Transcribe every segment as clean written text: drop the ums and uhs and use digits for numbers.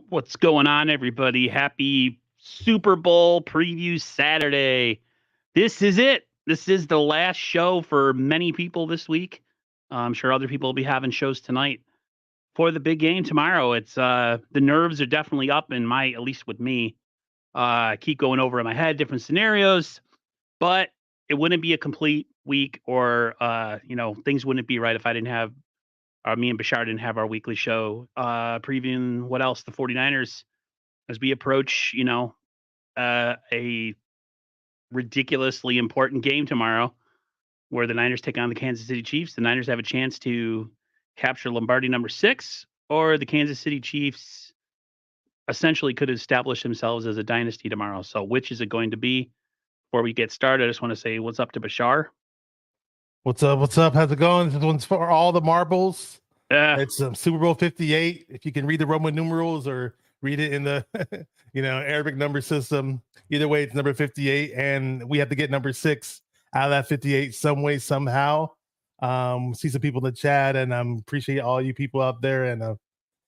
What's going on, everybody? Happy Super Bowl preview Saturday. This is it. This is the last show for many people this week. I'm sure other people will be having shows tonight for the big game tomorrow. It's the nerves are definitely up in my, at least with me. I keep going over in my head different scenarios, but it wouldn't be a complete week or things wouldn't be right if I didn't have me and Bashar didn't have our weekly show previewing what else the 49ers as we approach, a ridiculously important game tomorrow where the Niners take on the Kansas City Chiefs. The Niners have a chance to capture Lombardi number 6, or the Kansas City Chiefs essentially could establish themselves as a dynasty tomorrow. So which is it going to be? Before we get started, I just want to say what's up to Bashar. What's up? What's up? How's it going? This one's for all the marbles. Uh, It's Super Bowl 58. If you can read the Roman numerals or read it in the Arabic number system, either way, it's number 58, and we have to get number 6 out of that 58 some way somehow. See some people in the chat, and appreciate all you people out there. And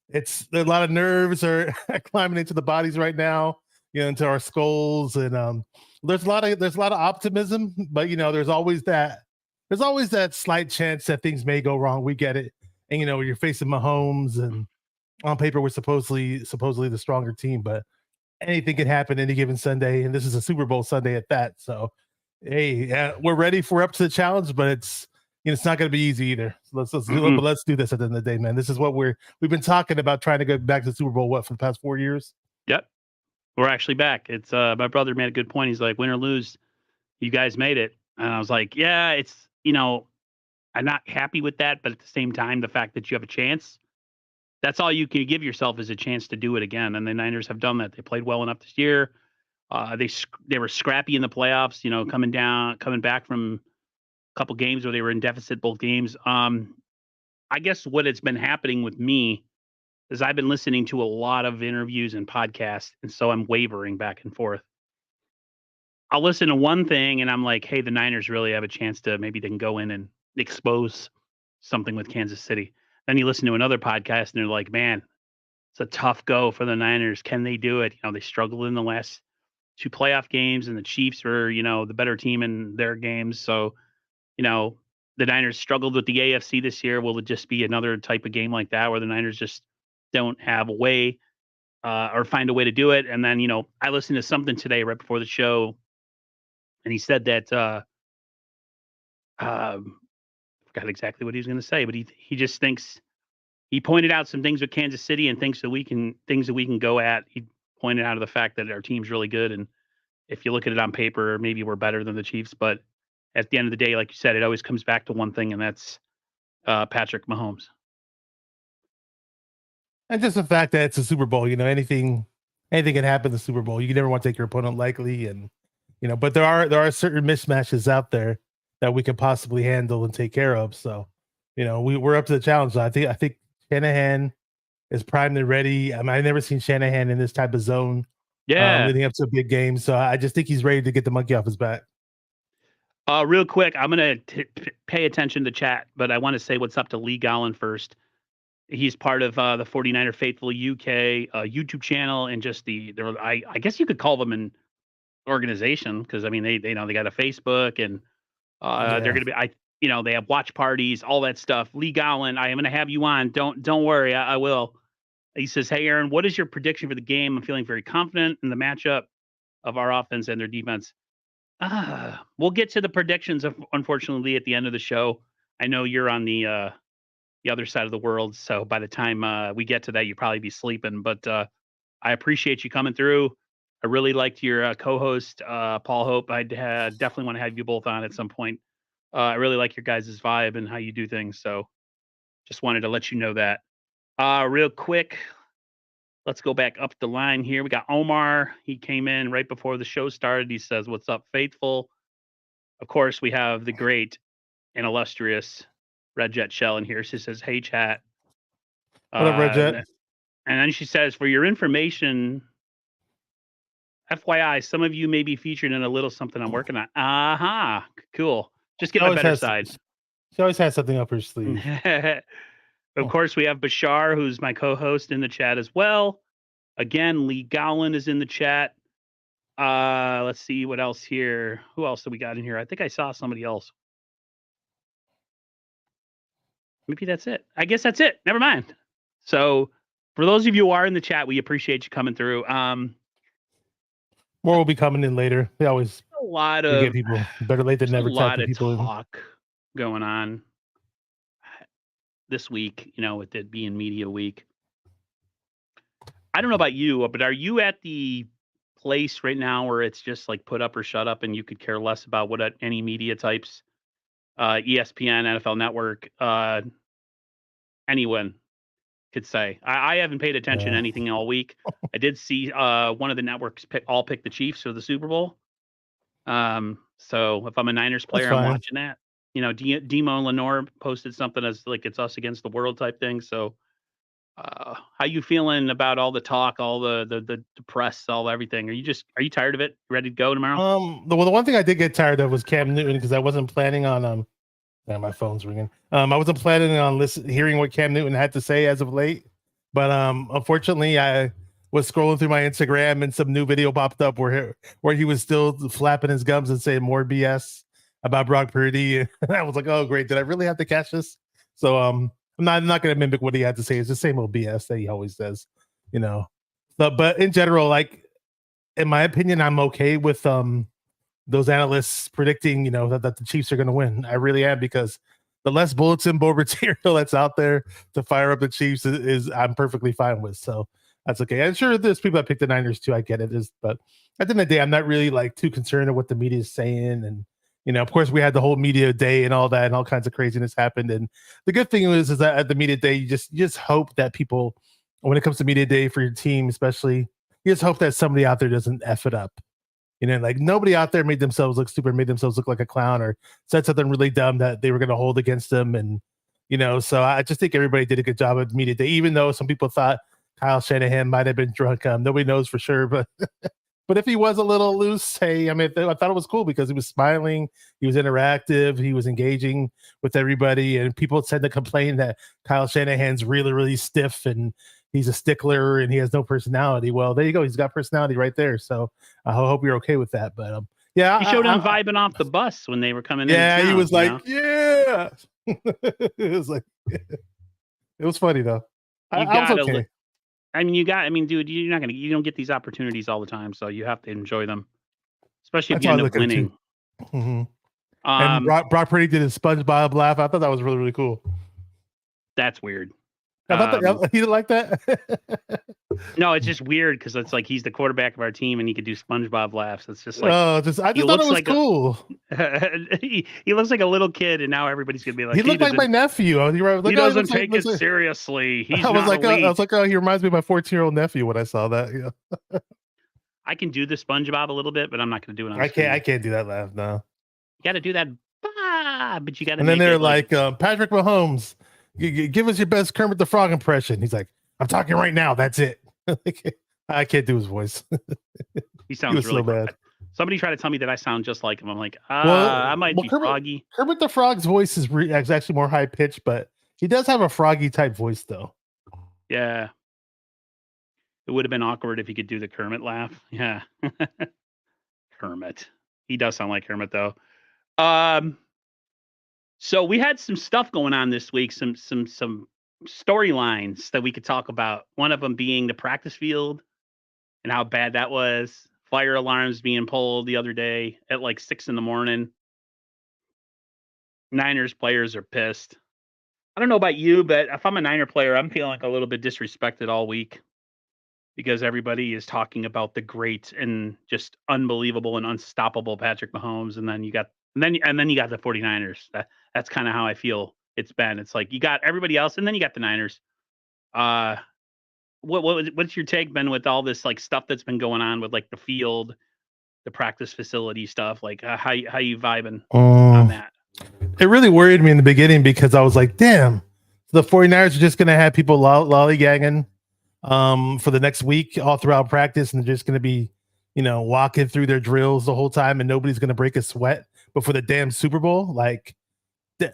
it's a lot of nerves are climbing into the bodies right now, into our skulls, and there's a lot of optimism, but there's always that slight chance that things may go wrong. We get it. And you're facing Mahomes, and on paper we're supposedly the stronger team, but anything can happen any given Sunday, and this is a Super Bowl Sunday at that. So, hey, we're ready for up to the challenge, but it's not going to be easy either. So let's do this at the end of the day, man. This is what we've been talking about, trying to go back to the Super Bowl for the past 4 years. Yep, we're actually back. It's my brother made a good point. He's like, win or lose, you guys made it, and I was like, yeah, it's I'm not happy with that, but at the same time, the fact that you have a chance, that's all you can give yourself is a chance to do it again. And the Niners have done that. They played well enough this year. They were scrappy in the playoffs, coming back from a couple games where they were in deficit both games. I guess what has been happening with me is I've been listening to a lot of interviews and podcasts, and so I'm wavering back and forth. I'll listen to one thing and I'm like, hey, the Niners really have a chance to maybe they can go in and expose something with Kansas City. Then you listen to another podcast and they're like, man, it's a tough go for the Niners. Can they do it? They struggled in the last 2 playoff games and the Chiefs were, the better team in their games. So, the Niners struggled with the AFC this year. Will it just be another type of game like that where the Niners just don't have a way or find a way to do it? And then, I listened to something today right before the show, and he said that forgot exactly what he was going to say, but he just thinks he pointed out some things with Kansas City and things that we can go at. He pointed out of the fact that our team's really good, and if you look at it on paper, maybe we're better than the Chiefs. But at the end of the day, like you said, it always comes back to one thing, and that's Patrick Mahomes. And just the fact that it's a Super Bowl, anything can happen in the Super Bowl. You never want to take your opponent lightly, and but there are certain mismatches out there that we can possibly handle and take care of. So, we're up to the challenge. I think Shanahan is primed and ready. I mean, I've never seen Shanahan in this type of zone. Yeah. Leading up to a big game. So I just think he's ready to get the monkey off his back. Real quick, I'm going to pay attention to chat, but I want to say what's up to Lee Gollin first. He's part of the 49er Faithful UK YouTube channel, and just I guess you could call them an organization, because I mean they got a Facebook, and they're going to be they have watch parties, all that stuff. Lee Gollin, I am going to have you on. Don't worry, I will. He says, hey Aaron, what is your prediction for the game? I'm feeling very confident in the matchup of our offense and their defense. We'll get to the predictions, unfortunately, at the end of the show. I know you're on the other side of the world, so by the time we get to that, you'll probably be sleeping. But I appreciate you coming through. I really liked your co-host, Paul Hope. I definitely want to have you both on at some point. I really like your guys' vibe and how you do things. So just wanted to let you know that. Real quick, let's go back up the line here. We got Omar. He came in right before the show started. He says, what's up, Faithful? Of course, we have the great and illustrious Red Jet Shell in here. She says, hey, chat. What up, Red Jet? And then she says, for your information, FYI, some of you may be featured in a little something I'm working on. Aha, cool. Just get my better side. She always has something up her sleeve. Of course, we have Bashar, who's my co-host in the chat as well. Again, Lee Gowan is in the chat. Let's see what else here. Who else do we got in here? I think I saw somebody else. Maybe that's it. I guess that's it. Never mind. So for those of you who are in the chat, we appreciate you coming through. More will be coming in later. They always a lot of people better late than never. A lot of talk going on this week, you know, with it being media week. I don't know about you, but are you at the place right now where it's just like put up or shut up and you could care less about what any media types, ESPN, NFL Network, anyone could say? I haven't paid attention to anything all week. I did see one of the networks pick the Chiefs for the Super Bowl. So if I'm a Niners player, I'm watching that. You know, Demo Lenore posted something as like it's us against the world type thing. So how you feeling about all the talk, all the press, all everything? Are you tired of it? Ready to go tomorrow? The one thing I did get tired of was Cam Newton, because I wasn't planning on my phone's ringing. I wasn't planning on hearing what Cam Newton had to say as of late, but unfortunately I was scrolling through my Instagram and some new video popped up where he was still flapping his gums and saying more BS about Brock Purdy. And I was like, oh great, did I really have to catch this? So I'm not going to mimic what he had to say. It's the same old BS that he always does, you know. But in general, like, in my opinion, I'm okay with those analysts predicting, you know, that the Chiefs are going to win. I really am, because the less bulletin board material that's out there to fire up the Chiefs is I'm perfectly fine with. So that's okay. I'm sure there's people that pick the Niners too. I get it. But at the end of the day, I'm not really like too concerned with what the media is saying. And, you know, of course, we had the whole media day and all that, and all kinds of craziness happened. And the good thing is that at the media day, you just hope that people, when it comes to media day for your team, especially, you just hope that somebody out there doesn't F it up. You know, like nobody out there made themselves look stupid, made themselves look like a clown, or said something really dumb that they were going to hold against them. And, you know, so I just think everybody did a good job at media day, even though some people thought Kyle Shanahan might have been drunk. Nobody knows for sure, but but if he was a little loose, hey, I mean, I thought it was cool because he was smiling, he was interactive, he was engaging with everybody, and people tend to complain that Kyle Shanahan's really, really stiff and he's a stickler and he has no personality. Well, there you go. He's got personality right there. So I hope you're okay with that. But yeah, he showed him vibing off the bus when they were coming in. Yeah, he was like, yeah. It was like, it was funny though. I was okay. Dude, you don't get these opportunities all the time, so you have to enjoy them, especially if you end up winning. Mm-hmm. And Brock Purdy did his SpongeBob laugh. I thought that was really, really cool. That's weird. I thought he didn't like that. No, it's just weird because it's like he's the quarterback of our team and he could do SpongeBob laughs. It's just like, I just thought it was like cool. He looks like a little kid, and now everybody's gonna be like, he looked like my nephew. He doesn't take it seriously. I was like, oh, he reminds me of my 14-year-old nephew when I saw that. Yeah. I can do the SpongeBob a little bit, but I'm not gonna do it on I can't do that laugh. No. You got to do that, but you got to. And then they're like Patrick Mahomes. Give us your best Kermit the Frog impression. He's like, I'm talking right now. That's it. I can't do his voice. He sounds really bad. Somebody tried to tell me that I sound just like him. I'm like, I might be froggy. Kermit the Frog's voice is actually more high pitched, but he does have a froggy type voice, though. Yeah. It would have been awkward if he could do the Kermit laugh. Yeah. Kermit. He does sound like Kermit, though. So we had some stuff going on this week, some storylines that we could talk about. One of them being the practice field and how bad that was. Fire alarms being pulled the other day at like 6 a.m. Niners players are pissed. I don't know about you, but if I'm a Niner player, I'm feeling like a little bit disrespected all week because everybody is talking about the great and just unbelievable and unstoppable Patrick Mahomes, and then you got the 49ers. That's kind of how I feel it's been. It's like you got everybody else, and then you got the Niners. What's your take been with all this like stuff that's been going on with like the field, the practice facility stuff? Like how you vibing on that? It really worried me in the beginning because I was like, damn, the 49ers are just going to have people lollygagging for the next week all throughout practice, and they're just going to be, you know, walking through their drills the whole time, and nobody's going to break a sweat before the damn Super Bowl. Like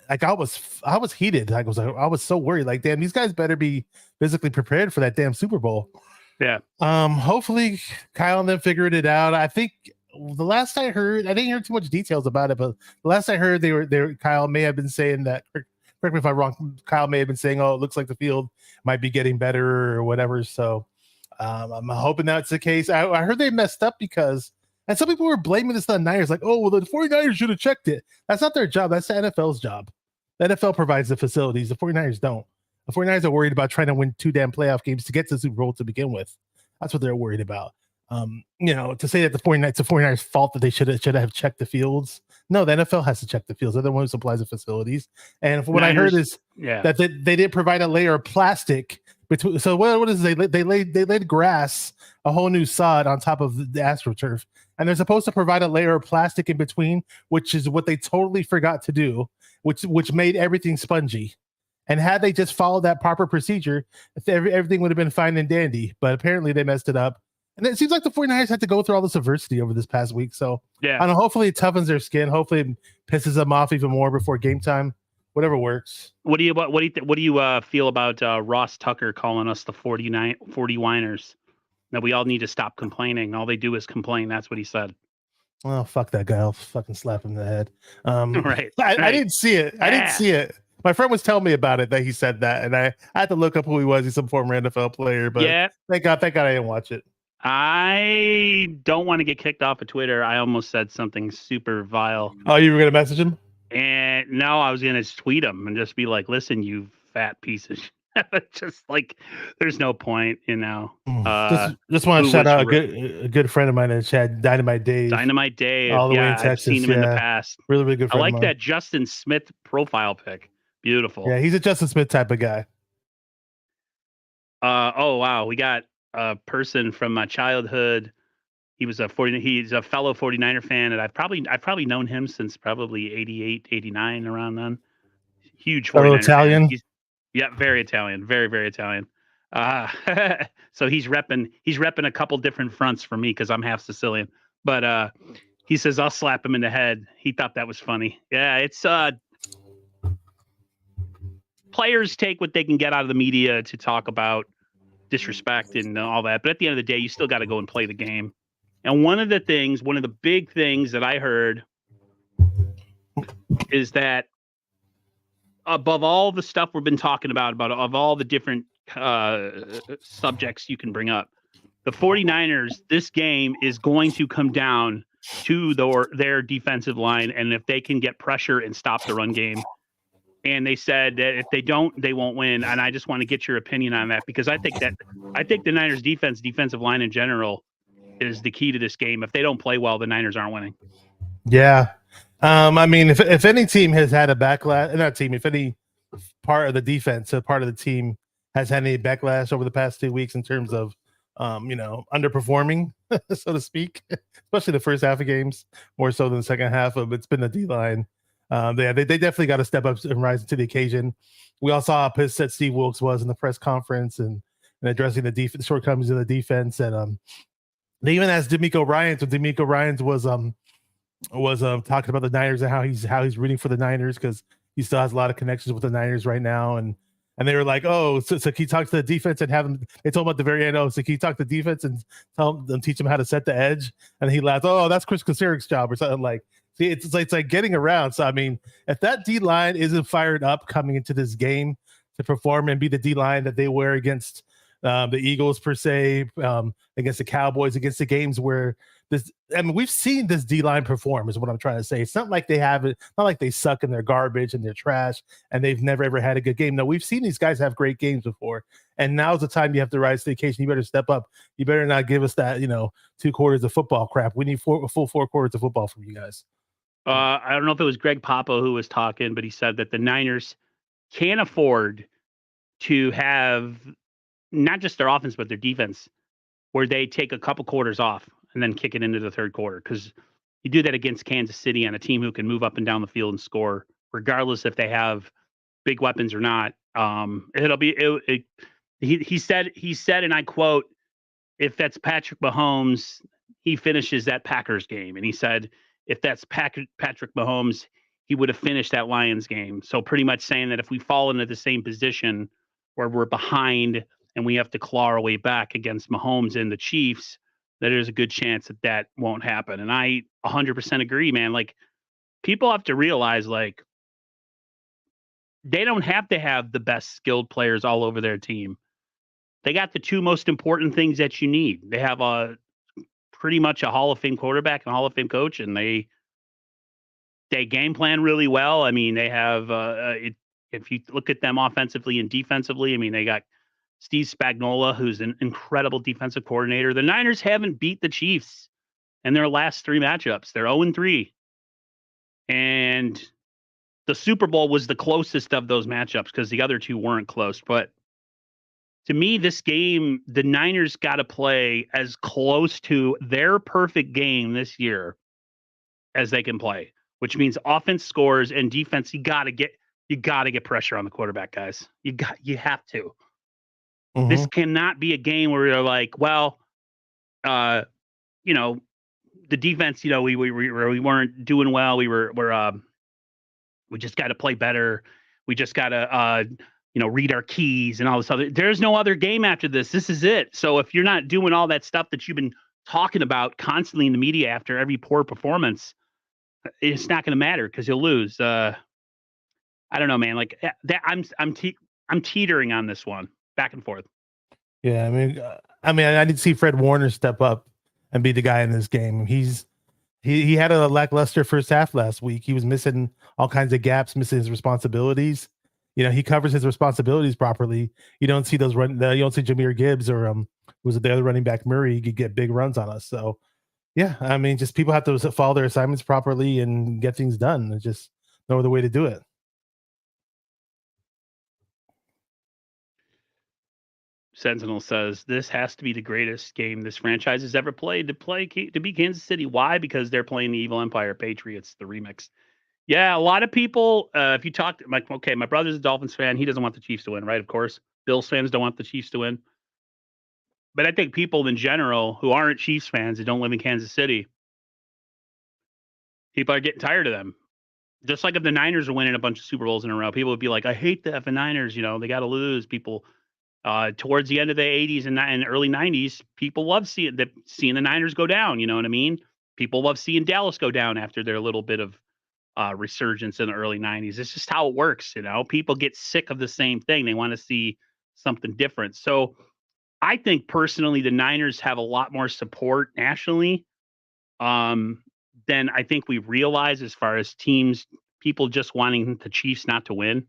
I was heated. I was so worried. Like, damn, these guys better be physically prepared for that damn Super Bowl. Yeah. Hopefully Kyle and them figured it out. I think the last I heard, I didn't hear too much details about it, but the last I heard, Kyle may have been saying that. Correct me if I'm wrong. Kyle may have been saying, "Oh, it looks like the field might be getting better or whatever." So I'm hoping that's the case. I heard they messed up because, and some people were blaming this on the Niners, like, "Oh, well, the 49ers should have checked it." That's not their job. That's the NFL's job. The NFL provides the facilities. The 49ers don't. The 49ers are worried about trying to win 2 damn playoff games to get to the Super Bowl to begin with. That's what they're worried about. To say that the 49ers fault that they should have checked the fields. No, the NFL has to check the fields. They're the one who supplies the facilities. And what I heard is that they did provide a layer of plastic between. So what is they laid grass, a whole new sod on top of the AstroTurf, and they're supposed to provide a layer of plastic in between, which is what they totally forgot to do, which made everything spongy. And had they just followed that proper procedure, everything would have been fine and dandy. But apparently they messed it up. And it seems like the 49ers had to go through all this adversity over this past week. So I don't know, hopefully it toughens their skin. Hopefully it pisses them off even more before game time. Whatever works. What do you feel about Ross Tucker calling us the 40 whiners? That we all need to stop complaining. All they do is complain. That's what he said. Well, fuck that guy. I'll fucking slap him in the head. Right. I didn't see it. I didn't see it. My friend was telling me about it, that he said that, and I had to look up who he was. He's some former NFL player, but thank God I didn't watch it. I don't want to get kicked off of Twitter. I almost said something super vile. Oh, you were going to message him? And no, I was going to tweet him and just be like, listen, you fat piece of shit. Just like, there's no point, Just want to shout out a good friend of mine in the chat, Dynamite Dave. Dynamite Dave. All the way in Texas. I've seen him in the past. Really, really good friend. I like that Justin Smith profile pic. Beautiful. Yeah, he's a Justin Smith type of guy. Oh, wow. We got a person from my childhood. He's a fellow 49er fan, and I've probably known him since probably 88, 89, around then. Huge 49er Italian. Very Italian, very, very Italian. So he's repping a couple different fronts for me because I'm half Sicilian. But he says I'll slap him in the head. He thought that was funny. Yeah, it's players take what they can get out of the media to talk about disrespect and all that. But at the end of the day, you still got to go and play the game. And one of the big things that I heard is that above all the stuff we've been talking about of all the different subjects you can bring up, the 49ers, this game is going to come down to their defensive line. And if they can get pressure and stop the run game, and they said that if they don't, they won't win. And I just want to get your opinion on that, because I think the Niners defensive line in general is the key to this game. If they don't play well, the Niners aren't winning. Yeah. I mean, if any team has had a backlash, if any part of the defense, a part of the team has had any backlash over the past 2 weeks in terms of, underperforming, so to speak, especially the first half of games, more so than the second half of it's been the D-line. They definitely got to step up and rise to the occasion. We all saw how pissed that Steve Wilkes was in the press conference and addressing the shortcomings of the defense. And they even asked DeMeco Ryans when DeMeco Ryans was talking about the Niners and how he's rooting for the Niners because he still has a lot of connections with the Niners right now. And they were like, oh, so can you talk to the defense and have them? They told him at the very end, oh, so can you talk to the defense and teach them how to set the edge? And he laughed, oh, that's Chris Kaceric's job or something like. See, it's like getting around. So I mean, if that D line isn't fired up coming into this game to perform and be the D line that they were against the Eagles per se, against the Cowboys, against the games where we've seen this D line perform is what I'm trying to say. It's not like they have it, not like they suck and they're garbage and they're trash and they've never ever had a good game. No, we've seen these guys have great games before, and now's the time you have to rise to the occasion. You better step up. You better not give us that 2 quarters of football crap. We need a full 4 quarters of football from you guys. I don't know if it was Greg Papa who was talking, but he said that the Niners can't afford to have not just their offense, but their defense, where they take a couple quarters off and then kick it into the third quarter. Because you do that against Kansas City on a team who can move up and down the field and score, regardless if they have big weapons or not. He said, and I quote, if that's Patrick Mahomes, he finishes that Packers game. And he said, if that's Patrick Mahomes, he would have finished that Lions game. So pretty much saying that if we fall into the same position where we're behind and we have to claw our way back against Mahomes and the Chiefs, that there's a good chance that that won't happen. And I 100% agree, man. Like, people have to realize, like, they don't have to have the best skilled players all over their team. They got the two most important things that you need. They have a pretty much a Hall of Fame quarterback and Hall of Fame coach, and they game plan really well. I mean, they have if you look at them offensively and defensively, I mean, they got Steve Spagnuolo, who's an incredible defensive coordinator. The Niners haven't beat the Chiefs in their last 3 matchups. They're 0-3. And the Super Bowl was the closest of those matchups because the other two weren't close. But to me, this game, the Niners got to play as close to their perfect game this year as they can play, which means offense scores and defense. You got to get pressure on the quarterback, guys. You have to. Mhm. This cannot be a game where you're like, well, you know, the defense, you know, we weren't doing well. We just got to play better. We just got to, read our keys and all this other. There's no other game after this. This is it. So if you're not doing all that stuff that you've been talking about constantly in the media after every poor performance, it's not going to matter because you'll lose. I don't know, man. Like that, I'm teetering on this one, back and forth. Yeah, I mean, I need to see Fred Warner step up and be the guy in this game. He had a lackluster first half last week. He was missing all kinds of gaps, missing his responsibilities. You know, he covers his responsibilities properly. You don't see those you don't see Jahmyr Gibbs or was it the other running back Murray? He could get big runs on us. So yeah, I mean, just people have to follow their assignments properly and get things done. There's just no other way to do it. Sentinel says this has to be the greatest game this franchise has ever played to beat Kansas City. Why? Because they're playing the Evil Empire Patriots, the remix. Yeah, a lot of people. If you talk, my brother's a Dolphins fan. He doesn't want the Chiefs to win, right? Of course, Bills fans don't want the Chiefs to win. But I think people in general who aren't Chiefs fans that don't live in Kansas City, people are getting tired of them. Just like if the Niners are winning a bunch of Super Bowls in a row, people would be like, "I hate the effing Niners." You know, they got to lose. People. Towards the end of the 80s and early 90s, people love seeing the Niners go down. You know what I mean? People love seeing Dallas go down after their little bit of resurgence in the early 90s. It's just how it works. You know, people get sick of the same thing. They want to see something different. So I think personally, the Niners have a lot more support nationally than I think we realize as far as teams, people just wanting the Chiefs not to win.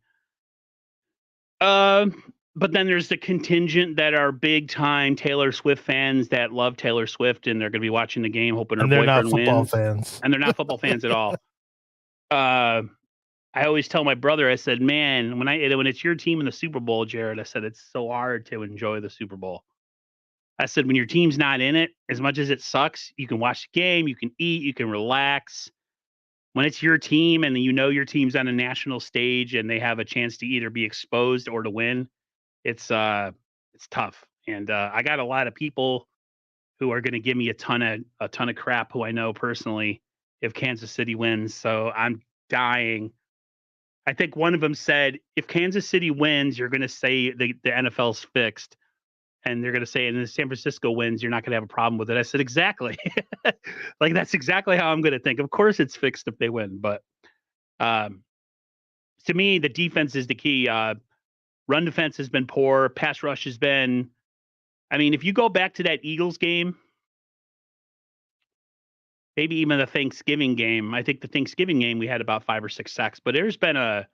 But then there's the contingent that are big time Taylor Swift fans that love Taylor Swift and they're going to be watching the game hoping her boyfriend wins. Fans. And they're not football fans at all. I always tell my brother, I said, man, when it's your team in the Super Bowl, Jared, I said, it's so hard to enjoy the Super Bowl. I said, when your team's not in it, as much as it sucks, you can watch the game, you can eat, you can relax. When it's your team and you know your team's on a national stage and they have a chance to either be exposed or to win, it's tough. And I got a lot of people who are going to give me a ton of crap who I know personally if Kansas City wins. So I'm dying. I think one of them said, if Kansas City wins, you're going to say the NFL's fixed. And they're going to say, and if San Francisco wins, you're not going to have a problem with it. I said, exactly. Like, that's exactly how I'm going to think. Of course it's fixed if they win. But to me, the defense is the key. Run defense has been poor. Pass rush has been, I mean, if you go back to that Eagles game, maybe even the Thanksgiving game, I think the Thanksgiving game, we had about 5 or 6 sacks, but there's been a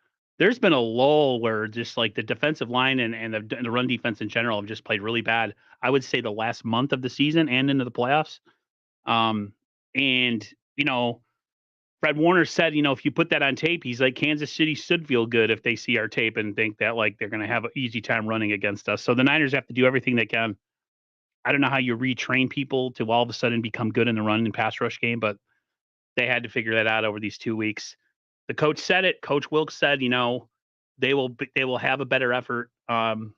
lull where just like the defensive line and the run defense in general have just played really bad. I would say the last month of the season and into the playoffs. And, you know, Fred Warner said, you know, if you put that on tape, he's like, Kansas City should feel good if they see our tape and think that like they're going to have an easy time running against us. So the Niners have to do everything they can. I don't know how you retrain people to all of a sudden become good in the run and pass rush game, but they had to figure that out over these 2 weeks. The coach said it. Coach Wilkes said, you know, they will have a better effort coming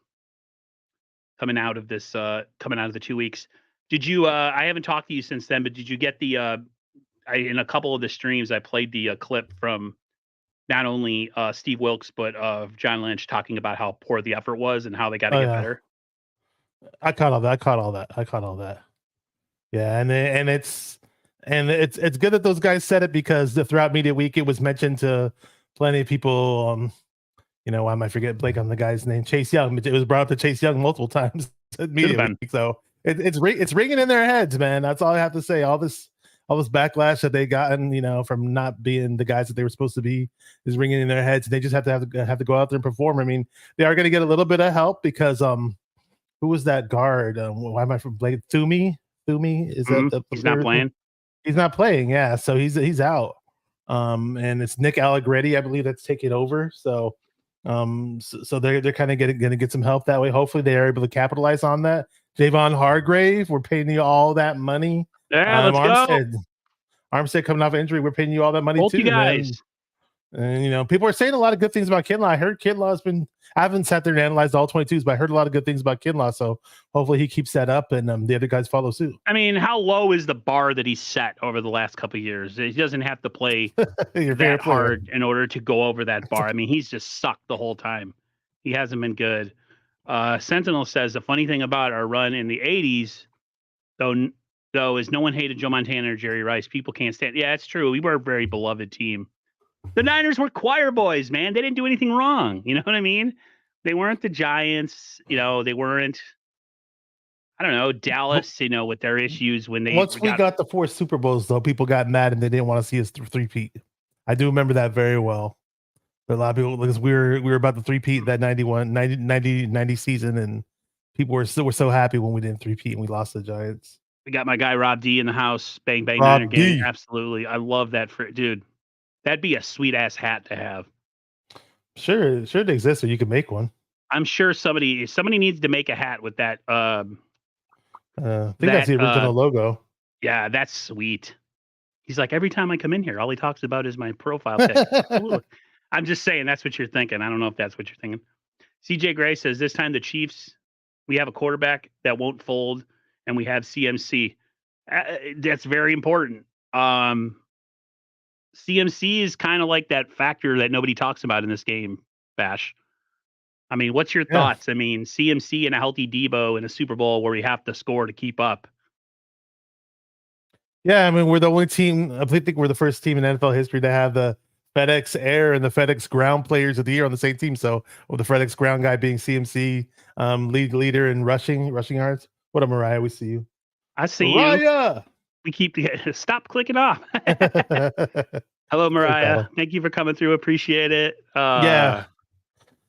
out of the 2 weeks. Did you? I haven't talked to you since then, but did you get the? In a couple of the streams, I played the clip from not only Steve Wilkes but of John Lynch talking about how poor the effort was and how they got to get better. I caught all that. I caught all that. Yeah, and it's good that those guys said it because throughout media week it was mentioned to plenty of people. Why am I forgetting Blake on the guy's name? Chase Young. It was brought up to Chase Young multiple times at Should have media been. week. So it's ringing in their heads, man. That's all I have to say. All this backlash that they gotten, from not being the guys that they were supposed to be, is ringing in their heads. They just have to go out there and perform. I mean, they are going to get a little bit of help because who was that guard? Why am I from Blake? Thumi is that the He's not playing. He's not playing. Yeah, so he's out. And it's Nick Allegretti, I believe, that's taking over. So they're kind of going to get some help that way. Hopefully they are able to capitalize on that. Javon Hargrave, we're paying you all that money. Yeah, let's go. Armstead coming off injury, we're paying you all that money Both too, you guys. man. And people are saying a lot of good things about Kinlaw. I heard Kinlaw's been. I haven't sat there and analyzed all 22s, but I heard a lot of good things about Kinlaw. So hopefully he keeps that up, and the other guys follow suit. I mean, how low is the bar that he's set over the last couple of years? He doesn't have to play that hard in order to go over that bar. I mean, he's just sucked the whole time. He hasn't been good. Sentinel says the funny thing about our run in the 80s, though, is no one hated Joe Montana or Jerry Rice. People can't stand. Yeah, it's true. We were a very beloved team. The Niners were choir boys, man. They didn't do anything wrong. You know what I mean? They weren't the Giants. They weren't, I don't know, Dallas, with their issues when they. Once we got the 4 Super Bowls, though, people got mad and they didn't want to see us three-peat. I do remember that very well. But a lot of people, because we were about to three-peat that 90 season, and people were so happy when we didn't three-peat and we lost the Giants. We got my guy Rob D in the house. Bang bang Niner gang. Absolutely, I love that dude. That'd be a sweet ass hat to have. Sure, it exists, so you can make one. I'm sure somebody needs to make a hat with that. I think that's the original logo. Yeah, that's sweet. He's like, every time I come in here, all he talks about is my profile pic. I'm just saying that's what you're thinking. I don't know if that's what you're thinking. CJ Gray says this time the Chiefs, we have a quarterback that won't fold, and we have CMC. That's very important. CMC is kind of like that factor that nobody talks about in this game, Bash. I mean, what's your thoughts? I mean, CMC and a healthy Debo in a Super Bowl where we have to score to keep up. Yeah, I mean, we're the only team. I think we're the first team in NFL history to have the FedEx Air and the FedEx Ground Players of the Year on the same team. So, with the FedEx Ground guy being CMC, leader in rushing yards. What up, Mariah? We see you. I see you. We keep stop clicking off. Hello, Mariah. Thank you for coming through. Appreciate it. Yeah.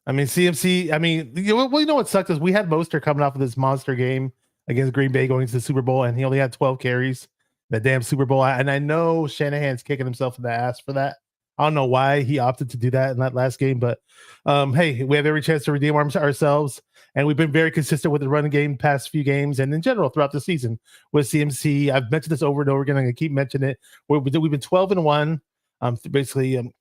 I mean, CMC. I mean, you know what sucked is we had Mostert coming off of this monster game against Green Bay going to the Super Bowl, and he only had 12 carries. That damn Super Bowl. And I know Shanahan's kicking himself in the ass for that. I don't know why he opted to do that in that last game, but hey, we have every chance to redeem ourselves. And we've been very consistent with the running game past few games and in general throughout the season with CMC. I've mentioned this over and over again. I'm going to keep mentioning it. We've been 12-1, basically. And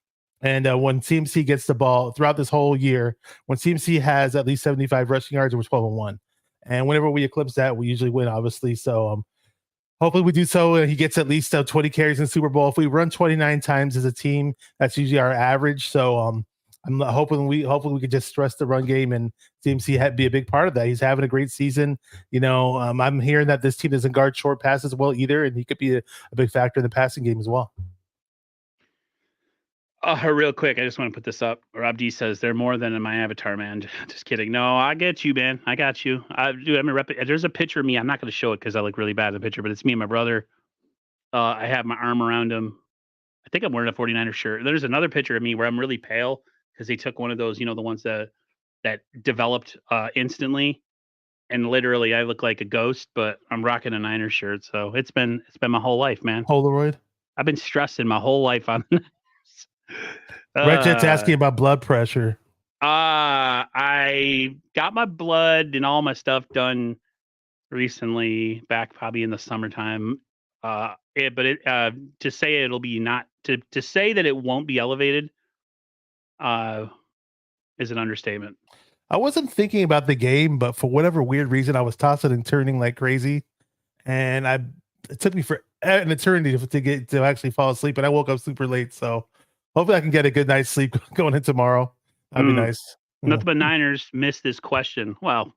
when CMC gets the ball throughout this whole year, when CMC has at least 75 rushing yards, we're 12-1. And whenever we eclipse that, we usually win, obviously. So hopefully we do so. He gets at least 20 carries in the Super Bowl. If we run 29 times as a team, that's usually our average. So I'm hoping we could just stress the run game and CMC be a big part of that. He's having a great season. I'm hearing that this team doesn't guard short passes well either, and he could be a big factor in the passing game as well. Real quick, I just want to put this up. Rob D says they're more than in my avatar, man. Just kidding. No, I get you, man. I got you. There's a picture of me. I'm not going to show it because I look really bad in the picture, but it's me and my brother. I have my arm around him. I think I'm wearing a 49er shirt. There's another picture of me where I'm really pale because they took one of those, the ones that developed instantly, and literally I look like a ghost, but I'm rocking a Niners shirt. So it's been my whole life, man. Polaroid. I've been stressing my whole life on. Redjet's asking about blood pressure. I got my blood and all my stuff done recently, back probably in the summertime. To say it'll be not to say that it won't be elevated is an understatement. I wasn't thinking about the game, but for whatever weird reason, I was tossing and turning like crazy, and it took me for an eternity to actually fall asleep, and I woke up super late. So hopefully I can get a good night's sleep going in tomorrow. That'd be nice. Nothing but Niners missed this question. Well,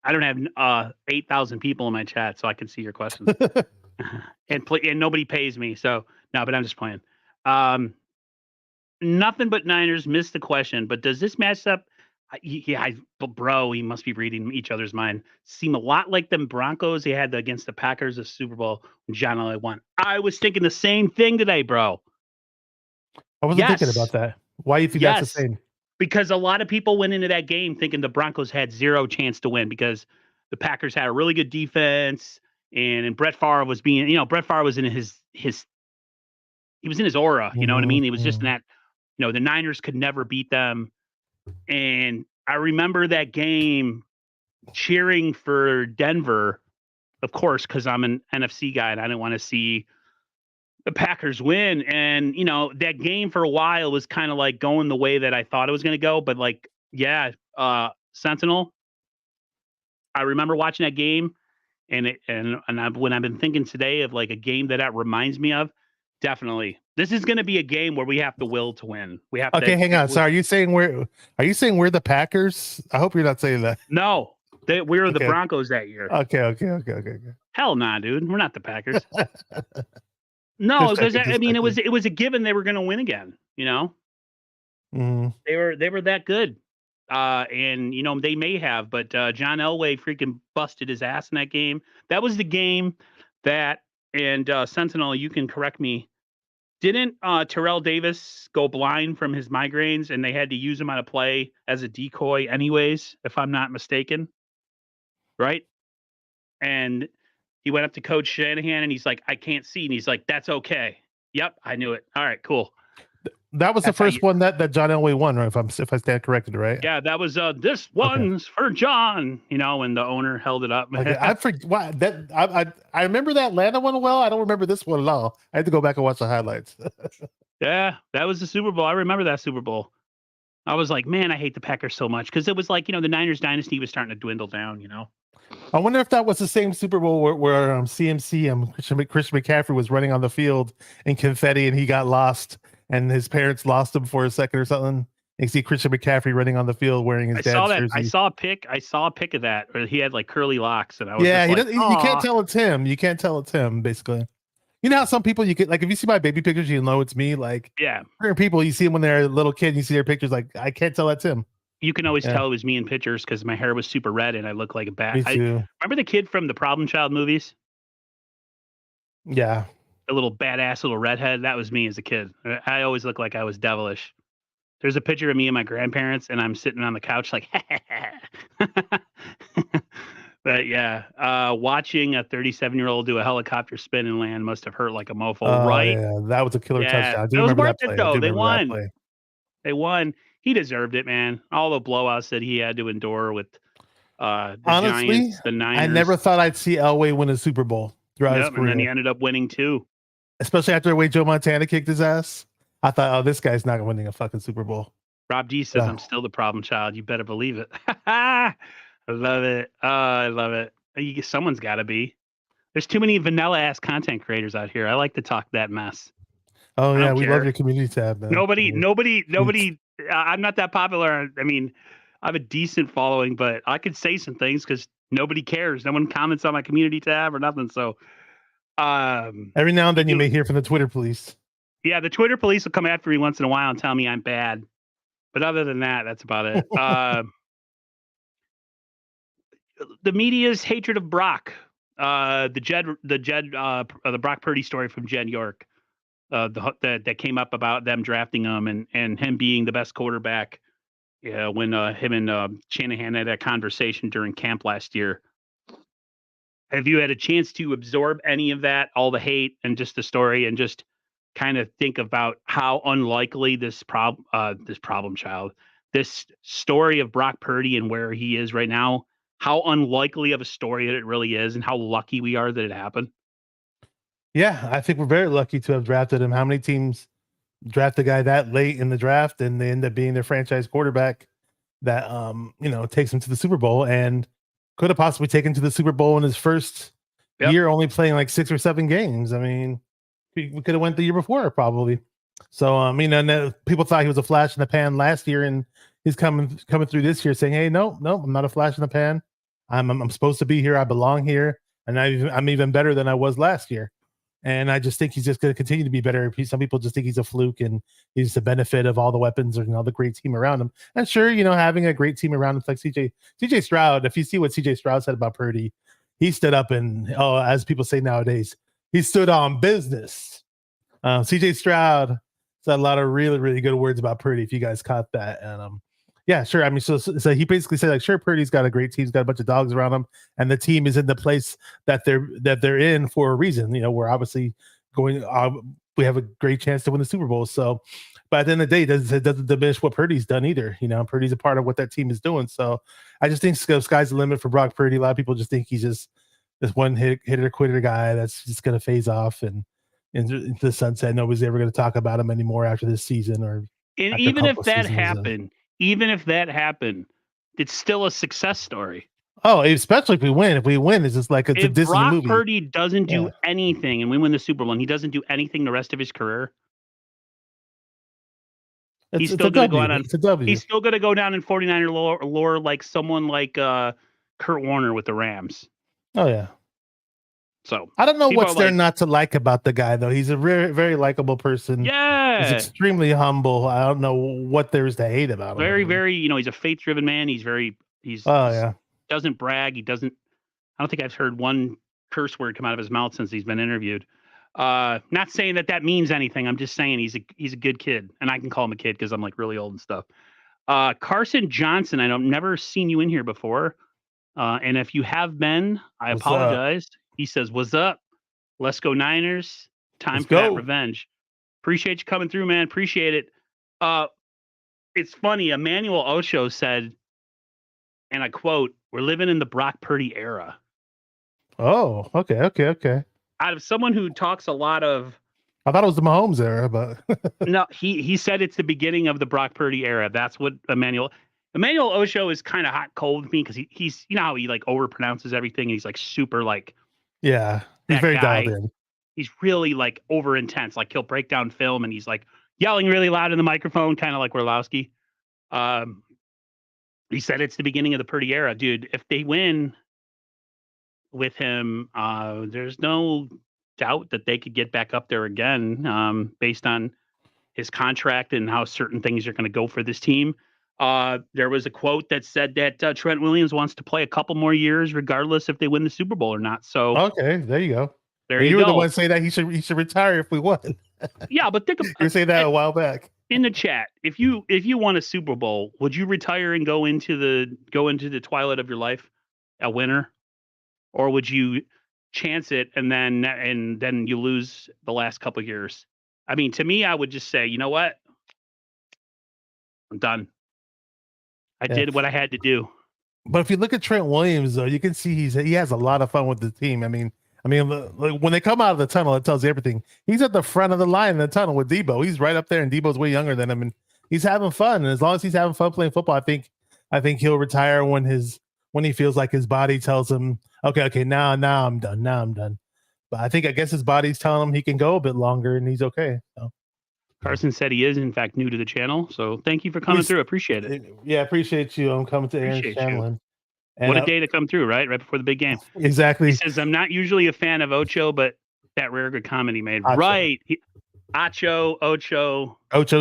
I don't have 8,000 people in my chat, so I can see your questions. and nobody pays me, so no, but I'm just playing. Nothing but Niners missed the question, but does this matchup? Bro, he must be reading each other's mind. Seem a lot like them Broncos they had against the Packers of Super Bowl when John Elway won. I was thinking the same thing today, bro. I wasn't thinking about that. Why do you think that's the same? Because a lot of people went into that game thinking the Broncos had zero chance to win because the Packers had a really good defense and Brett Favre was being, Brett Favre was in his he was in his aura, you know what I mean? He was just in that, the Niners could never beat them. And I remember that game cheering for Denver, of course, because I'm an NFC guy and I didn't want to see the Packers win. And, that game for a while was kind of like going the way that I thought it was going to go. But Sentinel, I remember watching that game when I've been thinking today of like a game that reminds me of, definitely. This is going to be a game where we have the will to win. We have to. Hang on. So are you saying we're the Packers? I hope you're not saying that. No, we were the Broncos that year. Okay. Hell nah, dude. We're not the Packers. No, because it was a given they were going to win again. Mm-hmm. They were that good, and they may have, but John Elway freaking busted his ass in that game. That was the game that, and Sentinel, you can correct me. Didn't Terrell Davis go blind from his migraines, and they had to use him on a play as a decoy, anyways, if I'm not mistaken, right? And he went up to Coach Shanahan and he's like, I can't see. And he's like, that's okay. Yep, I knew it. All right, cool. That was the first one that John Elway won, right? If I stand corrected, right? Yeah, that was this one's for John, and the owner held it up. Okay, I remember that Atlanta one well. I don't remember this one at all. I had to go back and watch the highlights. Yeah, that was the Super Bowl. I remember that Super Bowl. I was like, man, I hate the Packers so much because it was like, the Niners dynasty was starting to dwindle down, I wonder if that was the same Super Bowl where CMC, Christian McCaffrey was running on the field in confetti and he got lost and his parents lost him for a second or something. You see Christian McCaffrey running on the field wearing his dad's jersey. I saw a pic of that where he had like curly locks and I was you can't tell it's him. You can't tell it's him, basically. You know how some people you get like if you see my baby pictures, you know it's me. Like certain people you see them when they're a little kid, and you see their pictures, like I can't tell that's him. You can always tell it was me in pictures because my hair was super red and I look like a bat. Me too. Remember the kid from the Problem Child movies? Yeah. The little badass little redhead? That was me as a kid. I always looked like I was devilish. There's a picture of me and my grandparents and I'm sitting on the couch like, But yeah, watching a 37-year-old do a helicopter spin and land must have hurt like a mofo, right? Yeah, that was a killer touchdown. I do it was remember worth that it play. though. They won. They won. He deserved it, man. All the blowouts that he had to endure with the Honestly, Giants, the Niners. I never thought I'd see Elway win a Super Bowl throughout his career. And then he ended up winning too. Especially after the way Joe Montana kicked his ass. I thought, oh, this guy's not winning a fucking Super Bowl. Rob D says, I'm still the problem child. You better believe it. I love it. I love it. Someone's got to be. There's too many vanilla-ass content creators out here. I like to talk that mess. Oh, yeah, we love your community tab, man. Nobody. I'm not that popular. I mean, I have a decent following, but I could say some things because nobody cares. No one comments on my community tab or nothing. So, every now and then you may hear from the Twitter police. Yeah, the Twitter police will come after me once in a while and tell me I'm bad. But other than that, that's about it. The media's hatred of Brock, the Brock Purdy story from Jed York, that came up about them drafting him and him being the best quarterback. Yeah, when him and Shanahan had that conversation during camp last year. Have you had a chance to absorb any of that, all the hate and just the story, and just kind of think about how unlikely this story of Brock Purdy and where he is right now, how unlikely of a story it really is, and how lucky we are that it happened? Yeah, I think we're very lucky to have drafted him. How many teams draft a guy that late in the draft and they end up being their franchise quarterback that takes him to the Super Bowl and could have possibly taken to the Super Bowl in his first year, only playing like 6 or 7 games. I mean, we could have went the year before probably. So and people thought he was a flash in the pan last year, and he's coming through this year saying, "Hey, no, I'm not a flash in the pan. I'm supposed to be here. I belong here, and I'm even better than I was last year. And I just think he's just going to continue to be better. Some people just think he's a fluke and he's the benefit of all the weapons and all the great team around him. And sure, having a great team around him like CJ Stroud, if you see what CJ Stroud said about Purdy, he stood up and, as people say nowadays, he stood on business. CJ Stroud said a lot of really, really good words about Purdy, if you guys caught that. And yeah, sure. I mean, so he basically said, like, sure, Purdy's got a great team. He's got a bunch of dogs around him, and the team is in the place that they're in for a reason. We're obviously going. We have a great chance to win the Super Bowl. So, but at the end of the day, it doesn't diminish what Purdy's done either. Purdy's a part of what that team is doing. So, I just think sky's the limit for Brock Purdy. A lot of people just think he's just this one hitter quitter guy that's just going to phase off and into the sunset. Nobody's ever going to talk about him anymore after this season and even if that happened. Even if that happened, it's still a success story. Oh, especially if we win. If we win, it's just like it's a Disney movie. If Brock Purdy doesn't do anything and we win the Super Bowl and he doesn't do anything the rest of his career, he's still going to go out on. He's still going to go down in 49er lore like someone like Kurt Warner with the Rams. Oh yeah. So I don't know what's there not to like about the guy, though. He's a very, very likable person. Yeah, he's extremely humble. I don't know what there's to hate about him. Very, very. He's a faith-driven man. He's doesn't brag. He doesn't. I don't think I've heard one curse word come out of his mouth since he's been interviewed. Not saying that means anything. I'm just saying he's a good kid, and I can call him a kid because I'm like really old and stuff. Carson Johnson, I've never seen you in here before, and if you have been, I apologize. He says, "What's up? Let's go Niners. Time for that revenge." Appreciate you coming through, man. Appreciate it. It's funny. Emmanuel Ocho said, and I quote, "We're living in the Brock Purdy era." Oh, okay. Out of someone who talks a lot of, I thought it was the Mahomes era, but no, he said it's the beginning of the Brock Purdy era. That's what Emmanuel Ocho is kind of hot cold with me because he's how he like overpronounces everything. And he's like super like. Yeah, he's very dialed in. He's really like over intense. Like he'll break down film and he's like yelling really loud in the microphone, kind of like Orlowski. He said it's the beginning of the Purdy era, dude. If they win with him, there's no doubt that they could get back up there again, based on his contract and how certain things are going to go for this team. There was a quote that said that Trent Williams wants to play a couple more years, regardless if they win the Super Bowl or not. So okay, there you go. You were the one saying that he should retire if we won. Yeah, but think you say that a while back in the chat. If you won a Super Bowl, would you retire and go into the twilight of your life, a winner, or would you chance it and then you lose the last couple of years? I mean, to me, I would just say, you know what, I'm done. I did what I had to do. But if you look at Trent Williams, though, you can see he has a lot of fun with the team. I mean, when they come out of the tunnel, it tells you everything. He's at the front of the line in the tunnel with Debo. He's right up there, and Debo's way younger than him, and he's having fun. And as long as he's having fun playing football, I think he'll retire when he feels like his body tells him, okay, now I'm done. But I guess his body's telling him he can go a bit longer, and he's okay. So. Carson said he is, in fact, new to the channel. So thank you for coming through. Appreciate it. Yeah, appreciate you. I'm coming to Aaron's channel. And what a day to come through, right? Right before the big game. Exactly. He says, I'm not usually a fan of Ocho, but that rare good comment he made. Ocho. Right. Ocho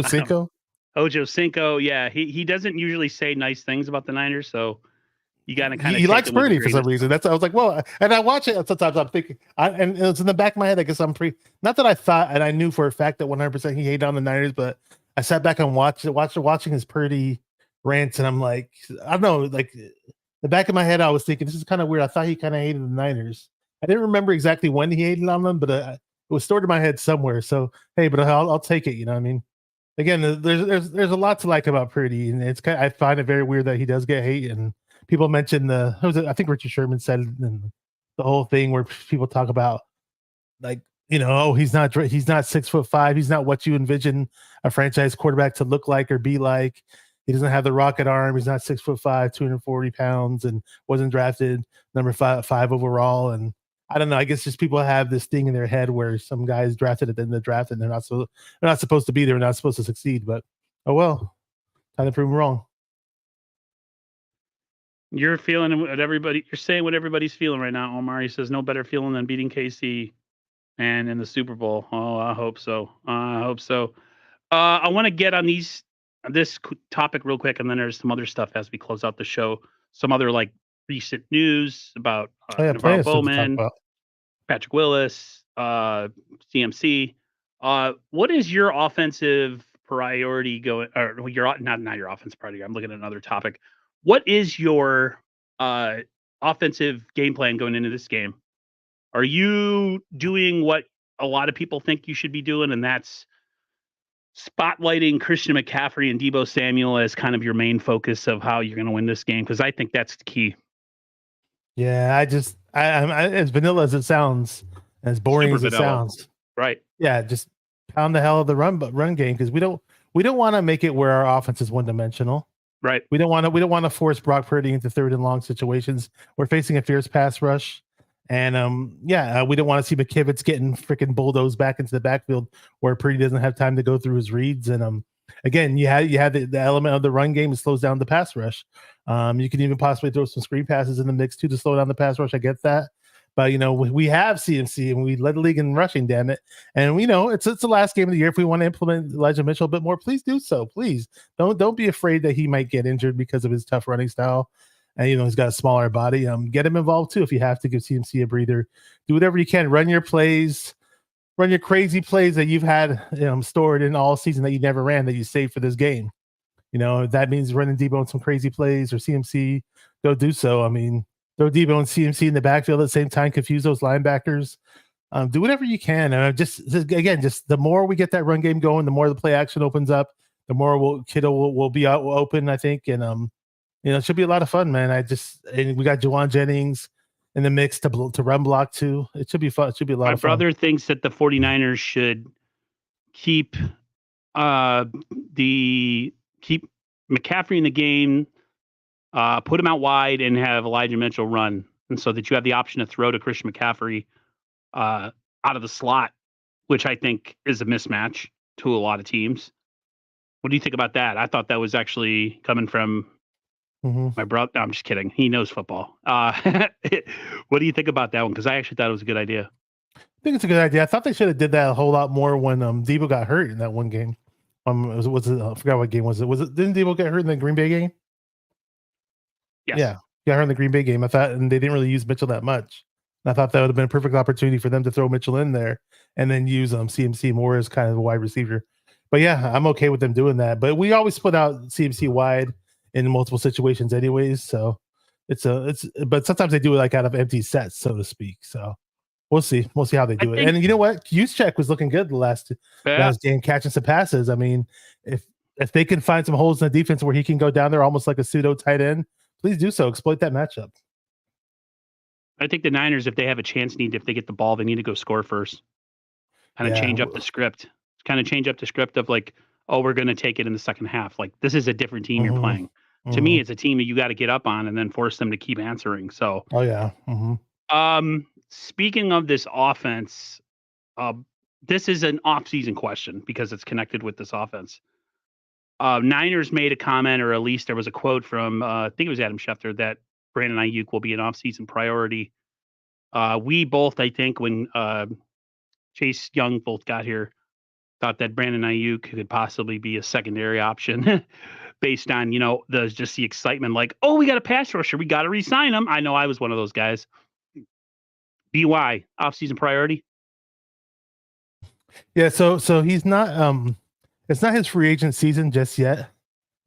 Cinco. Ocho Cinco. Yeah. He doesn't usually say nice things about the Niners. So you got to kind of. He likes Purdy for some reason. I was like, well, and I watch it. Sometimes I'm thinking, and it's in the back of my head. I guess not that I thought, and I knew for a fact that 100% he hated on the Niners, but I sat back and watching his Purdy rants, and I'm like, I don't know, like the back of my head, I was thinking this is kind of weird. I thought he kind of hated the Niners. I didn't remember exactly when he hated on them, but it was stored in my head somewhere. So hey, but I'll take it. You know what I mean? Again, there's a lot to like about Purdy, and I find it very weird that he does get hate and. People mention I think Richard Sherman said in the whole thing where people talk about like, he's not 6'5". He's not what you envision a franchise quarterback to look like or be like. He doesn't have the rocket arm. He's not 6'5", 240 pounds, and wasn't drafted number five overall. And I don't know. I guess just people have this thing in their head where some guys drafted at the end of the draft and they're not supposed to be there. They're not supposed to succeed. But oh well, time to prove them wrong. You're feeling what everybody. You're saying what everybody's feeling right now. Omar, he says no better feeling than beating KC and in the Super Bowl. Oh, I hope so. I hope so. I want to get on this topic real quick, and then there's some other stuff as we close out the show. Some other like recent news about Oh yeah, plenty Navarro of stuff to talk Bowman, about. Patrick Willis, CMC. What is your offensive priority going? Or your not your offensive priority. I'm looking at another topic. What is your offensive game plan going into this game? Are you doing what a lot of people think you should be doing, and that's spotlighting Christian McCaffrey and Deebo Samuel as kind of your main focus of how you're going to win this game? Because I think that's the key. Yeah, I'm as vanilla as it sounds, as boring Super as it vanilla. sounds. Right. Yeah, just pound the hell of the run game because we don't want to make it where our offense is one dimensional. Right. We don't want to force Brock Purdy into third and long situations. We're facing a fierce pass rush. And we don't want to see McKivitz getting freaking bulldozed back into the backfield where Purdy doesn't have time to go through his reads. And again, you had the element of the run game that slows down the pass rush. You can even possibly throw some screen passes in the mix too to slow down the pass rush. I get that. But we have CMC and we led the league in rushing, damn it. And we know it's the last game of the year. If we want to implement Elijah Mitchell a bit more, please do so. Please don't be afraid that he might get injured because of his tough running style. And he's got a smaller body. Get him involved too if you have to. Give CMC a breather. Do whatever you can. Run your plays, run your crazy plays that you've had stored in all season that you never ran that you saved for this game. If that means running Deebo in some crazy plays or CMC, go do so. I mean, throw Deebo and CMC in the backfield at the same time. Confuse those linebackers. Do whatever you can. And just the more we get that run game going, the more the play action opens up. The more Kittle will be out open, I think, and it should be a lot of fun, man. And we got Juwan Jennings in the mix to run block too. It should be fun. It should be a lot of fun. My brother thinks that the 49ers should keep McCaffrey in the game, put him out wide, and have Elijah Mitchell run, and so that you have the option to throw to Christian McCaffrey out of the slot, which I think is a mismatch to a lot of teams. What do you think about that? I thought that was actually coming from my brother. No, I'm just kidding. He knows football. What do you think about that one? Because I actually thought it was a good idea. I think it's a good idea. I thought they should have did that a whole lot more when Deebo got hurt in that one game. I forgot what game was it. Didn't Deebo get hurt in the Green Bay game? Yes. Yeah, got hurt in the Green Bay game. I thought, and they didn't really use Mitchell that much. And I thought that would have been a perfect opportunity for them to throw Mitchell in there and then use CMC more as kind of a wide receiver. But yeah, I'm okay with them doing that. But we always split out CMC wide in multiple situations anyways. So but sometimes they do it like out of empty sets, so to speak. So we'll see. We'll see how they do it. And you know what? Juszczyk was looking good the last game, catching some passes. I mean, if they can find some holes in the defense where he can go down there almost like a pseudo tight end, please do so. Exploit that matchup. I think the Niners, if they have a chance, if they get the ball, they need to go score first. Kind of change up the script. Kind of change up the script of like, oh, we're going to take it in the second half. Like, this is a different team you're playing. To me, it's a team that you got to get up on and then force them to keep answering. So, oh yeah. Speaking of this offense, this is an off-season question because it's connected with this offense. Niners made a comment, or at least there was a quote from I think it was Adam Schefter, that Brandon Ayuk will be an off-season priority. We both, I think, when Chase Young both got here, thought that Brandon Ayuk could possibly be a secondary option based on, the excitement, like, oh, we got a pass rusher, we got to re-sign him. I know I was one of those guys. BY, off-season priority? Yeah, so he's not it's not his free agent season just yet,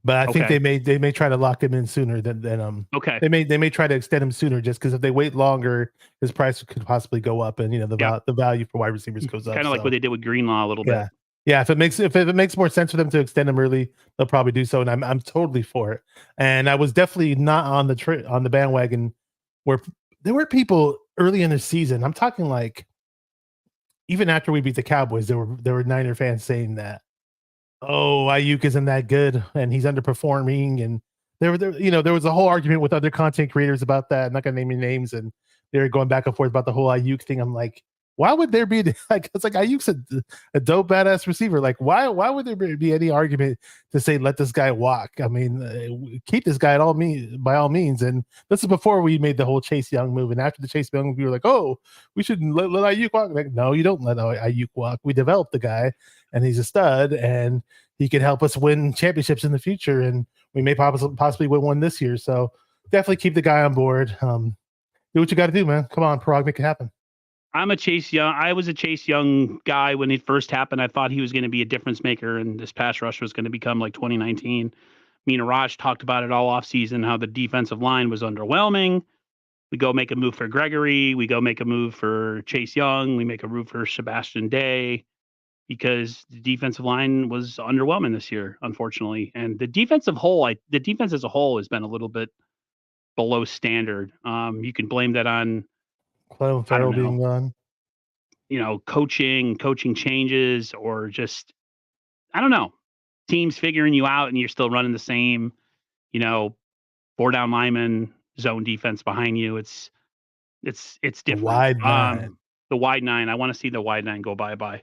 but I think they may try to lock him in sooner than okay. They may try to extend him sooner just because if they wait longer, his price could possibly go up, and the value for wide receivers goes up. Kind of like what they did with Greenlaw a little bit. Yeah, if it makes more sense for them to extend him early, they'll probably do so, and I'm totally for it. And I was definitely not on the bandwagon where there were people early in the season. I'm talking like even after we beat the Cowboys, there were Niner fans saying that, oh, Ayuk isn't that good and he's underperforming, and there was a whole argument with other content creators about that. I'm not gonna name any names, and they were going back and forth about the whole Ayuk thing. I'm like, why would there be like it's like Ayuk's a dope badass receiver. Like why would there be any argument to say let this guy walk? I mean, keep this guy by all means. And this is before we made the whole Chase Young move. And after the Chase Young move, we were like, oh, we shouldn't let Ayuk walk. Like, no, you don't let Ayuk walk. We developed the guy, and he's a stud, and he could help us win championships in the future, and we may possibly win one this year. So definitely keep the guy on board. Do what you got to do, man. Come on, Parag, make it happen. I was a Chase Young guy when it first happened. I thought he was going to be a difference maker, and this pass rush was going to become like 2019. Me and Raj talked about it all offseason, how the defensive line was underwhelming. We go make a move for Gregory. We go make a move for Chase Young. We make a move for Sebastian Day because the defensive line was underwhelming this year, unfortunately. And the defense as a whole has been a little bit below standard. You can blame that on Clelin Ferrell being gone. Coaching changes, or just, I don't know, teams figuring you out and you're still running the same, 4-down lineman zone defense behind you. It's different. The wide nine. The wide nine. I want to see the wide nine go bye-bye.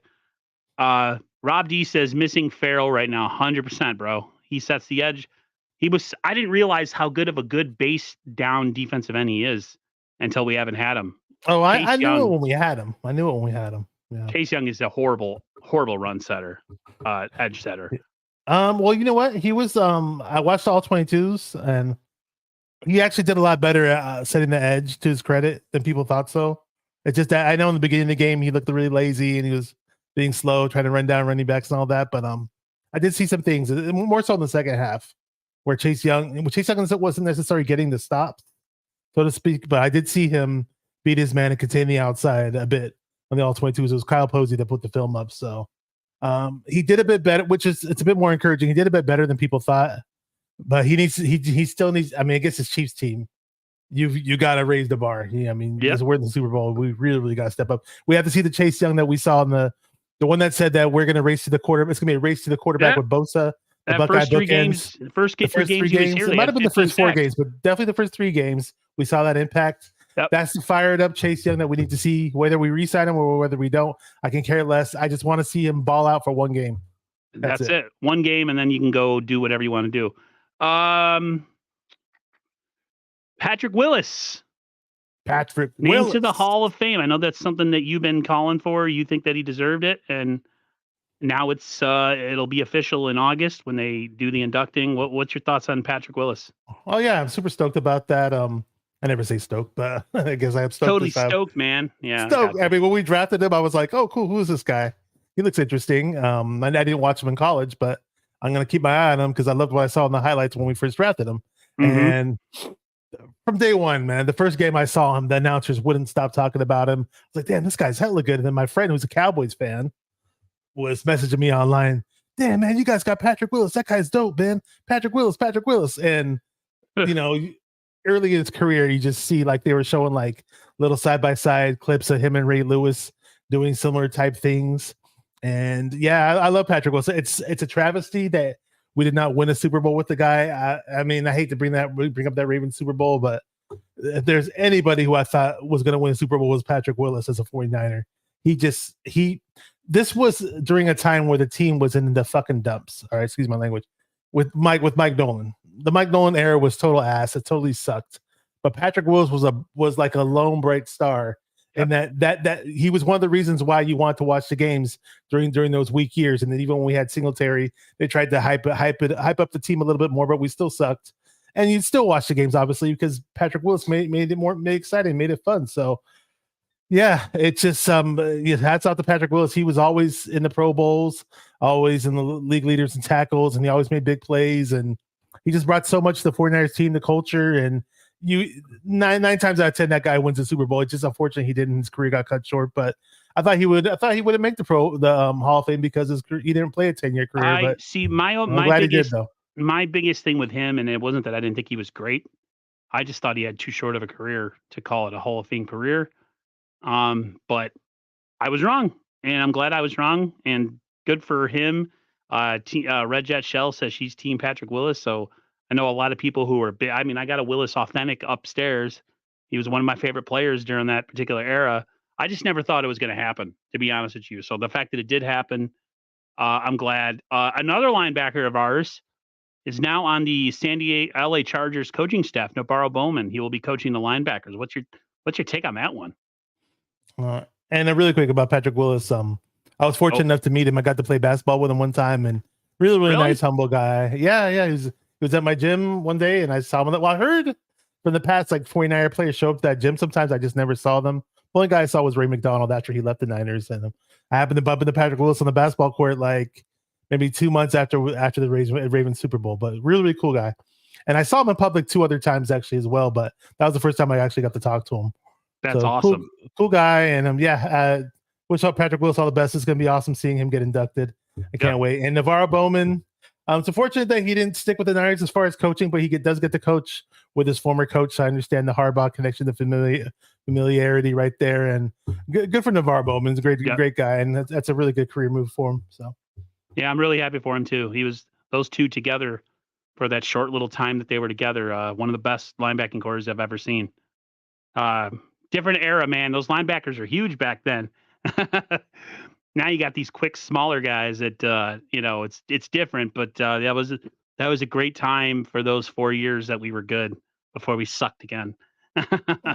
Rob D says missing Ferrell right now, 100%, bro. He sets the edge. I didn't realize how good of a good base down defensive end he is until we haven't had him. Oh, I knew it when we had him. Yeah. Chase Young is a horrible, horrible run setter, edge setter. Well, you know what? He was. I watched all 22s, and he actually did a lot better at setting the edge, to his credit, than people thought so. It's just that I know in the beginning of the game he looked really lazy and he was being slow, trying to run down running backs and all that. But I did see some things, more so in the second half, where Chase Young wasn't necessarily getting the stops, so to speak. But I did see him beat his man and contain the outside a bit on the all 22s. It was Kyle Posey that put the film up. So he did a bit better, it's a bit more encouraging. He did a bit better than people thought, but he still needs, I mean, I guess it's Chiefs team. You got to raise the bar. We're in the Super Bowl. We really, really got to step up. We have to see the Chase Young that we saw in the one that said that we're going to race to the quarterback. It's going to be a race to the quarterback with Bosa. That first three games. It might have been the first 4 games, but definitely the first 3 games. We saw that impact. Yep. That's the fired up Chase Young that we need to see, whether we re-sign him or whether we don't. I can care less. I just want to see him ball out for 1 game. That's it. 1 game, and then you can go do whatever you want to do. Patrick Willis. Named to the Hall of Fame. I know that's something that you've been calling for. You think that he deserved it, and now it'll be official in August when they do the inducting. What's your thoughts on Patrick Willis? Oh yeah, I'm super stoked about that. I never say stoked, but I guess I am stoked. Totally stoked, man. Yeah. Stoked. I mean, when we drafted him, I was like, oh, cool. Who is this guy? He looks interesting. I didn't watch him in college, but I'm going to keep my eye on him because I loved what I saw in the highlights when we first drafted him. Mm-hmm. And from day one, man, the first game I saw him, the announcers wouldn't stop talking about him. I was like, damn, this guy's hella good. And then my friend, who's a Cowboys fan, was messaging me online. Damn, man, you guys got Patrick Willis. That guy's dope, man. Patrick Willis. And, early in his career, you just see like they were showing like little side-by-side clips of him and Ray Lewis doing similar type things. And yeah, I love Patrick Willis. It's a travesty that we did not win a Super Bowl with the guy. I mean, I hate to bring up that Ravens Super Bowl, but if there's anybody who I thought was going to win a Super Bowl was Patrick Willis as a 49er. This was during a time where the team was in the fucking dumps. All right, excuse my language. With Mike Nolan. The Mike Nolan era was total ass. It totally sucked. But Patrick Willis was like a lone bright star, and that he was one of the reasons why you want to watch the games during those weak years. And then even when we had Singletary, they tried to hype up the team a little bit more, but we still sucked. And you'd still watch the games, obviously, because Patrick Willis made it exciting, made it fun. So yeah, it's just hats off to Patrick Willis. He was always in the Pro Bowls, always in the league leaders and tackles, and he always made big plays. And he just brought so much to the 49ers team, the culture, and nine times out of 10 that guy wins the Super Bowl. It's just unfortunate he didn't. His career got cut short, but I thought he would make the Hall of Fame because he didn't play a 10-year career. But see my biggest thing with him, and it wasn't that I didn't think he was great. I just thought he had too short of a career to call it a Hall of Fame career. But I was wrong, and I'm glad I was wrong, and good for him. Red Jet Shell says she's team Patrick Willis. So I know a lot of people who are big. I mean, I got a Willis Authentic upstairs. He was one of my favorite players during that particular era. I just never thought it was going to happen, to be honest with you. So the fact that it did happen, I'm glad. Another linebacker of ours is now on the San Diego LA Chargers coaching staff, Navarro Bowman. He will be coaching the linebackers. What's your take on that one? And really quick about Patrick Willis. I was fortunate enough to meet him. I got to play basketball with him one time, and really nice, humble guy. Yeah. He was at my gym one day, and I saw him. Well, I heard from the past, like 49er players show up to that gym. Sometimes I just never saw them. The only guy I saw was Ray McDonald after he left the Niners, and I happened to bump into Patrick Willis on the basketball court like maybe 2 months after the Ravens Super Bowl. But really cool guy. And I saw him in public 2 other times actually as well. But that was the first time I actually got to talk to him. That's awesome. Cool guy. And wish Patrick Willis all the best. It's going to be awesome seeing him get inducted. I can't wait. And Navarro Bowman, it's unfortunate that he didn't stick with the Niners as far as coaching, but he does get to coach with his former coach. So I understand the Harbaugh connection, the familiarity right there. And good for Navarro Bowman. He's a great guy. And that's a really good career move for him. So, yeah, I'm really happy for him too. He was those two together for that short little time that they were together. One of the best linebacking cores I've ever seen. Different era, man. Those linebackers are huge back then. Now you got these quick, smaller guys that it's different. But that was a great time for those 4 years that we were good before we sucked again.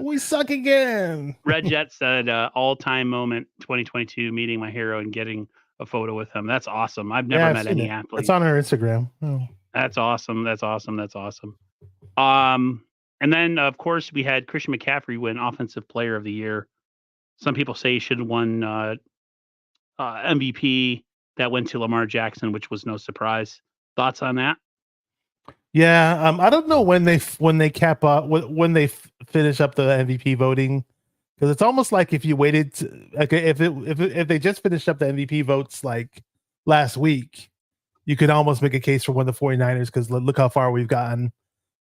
We suck again. Red Jet said all-time moment 2022 meeting my hero and getting a photo with him. That's awesome. I've never met any athlete. It's on her Instagram. Oh. That's awesome. And then of course we had Christian McCaffrey win Offensive Player of the Year. Some people say he should have won MVP. That went to Lamar Jackson, which was no surprise. Thoughts on that? Yeah, I don't know when they finish up the MVP voting, because it's almost like if you waited if they just finished up the MVP votes like last week, you could almost make a case for one of the 49ers, because look how far we've gotten,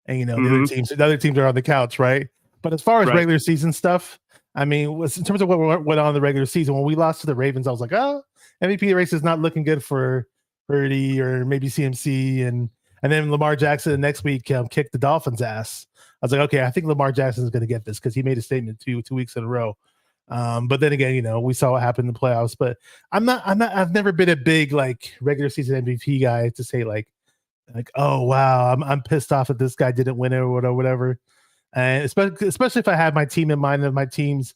and the other teams are on the couch, right? But as far as regular season stuff, I mean, in terms of what went on in the regular season, when we lost to the Ravens, I was like, oh, MVP race is not looking good for Purdy or maybe CMC, and then Lamar Jackson the next week kicked the Dolphins' ass. I was like, okay, I think Lamar Jackson is going to get this, because he made a statement 2 weeks in a row. But then again, we saw what happened in the playoffs. But I've never been a big like regular season MVP guy to say like, oh wow, I'm pissed off that this guy didn't win it or whatever. And especially if I have my team in mind, and my team's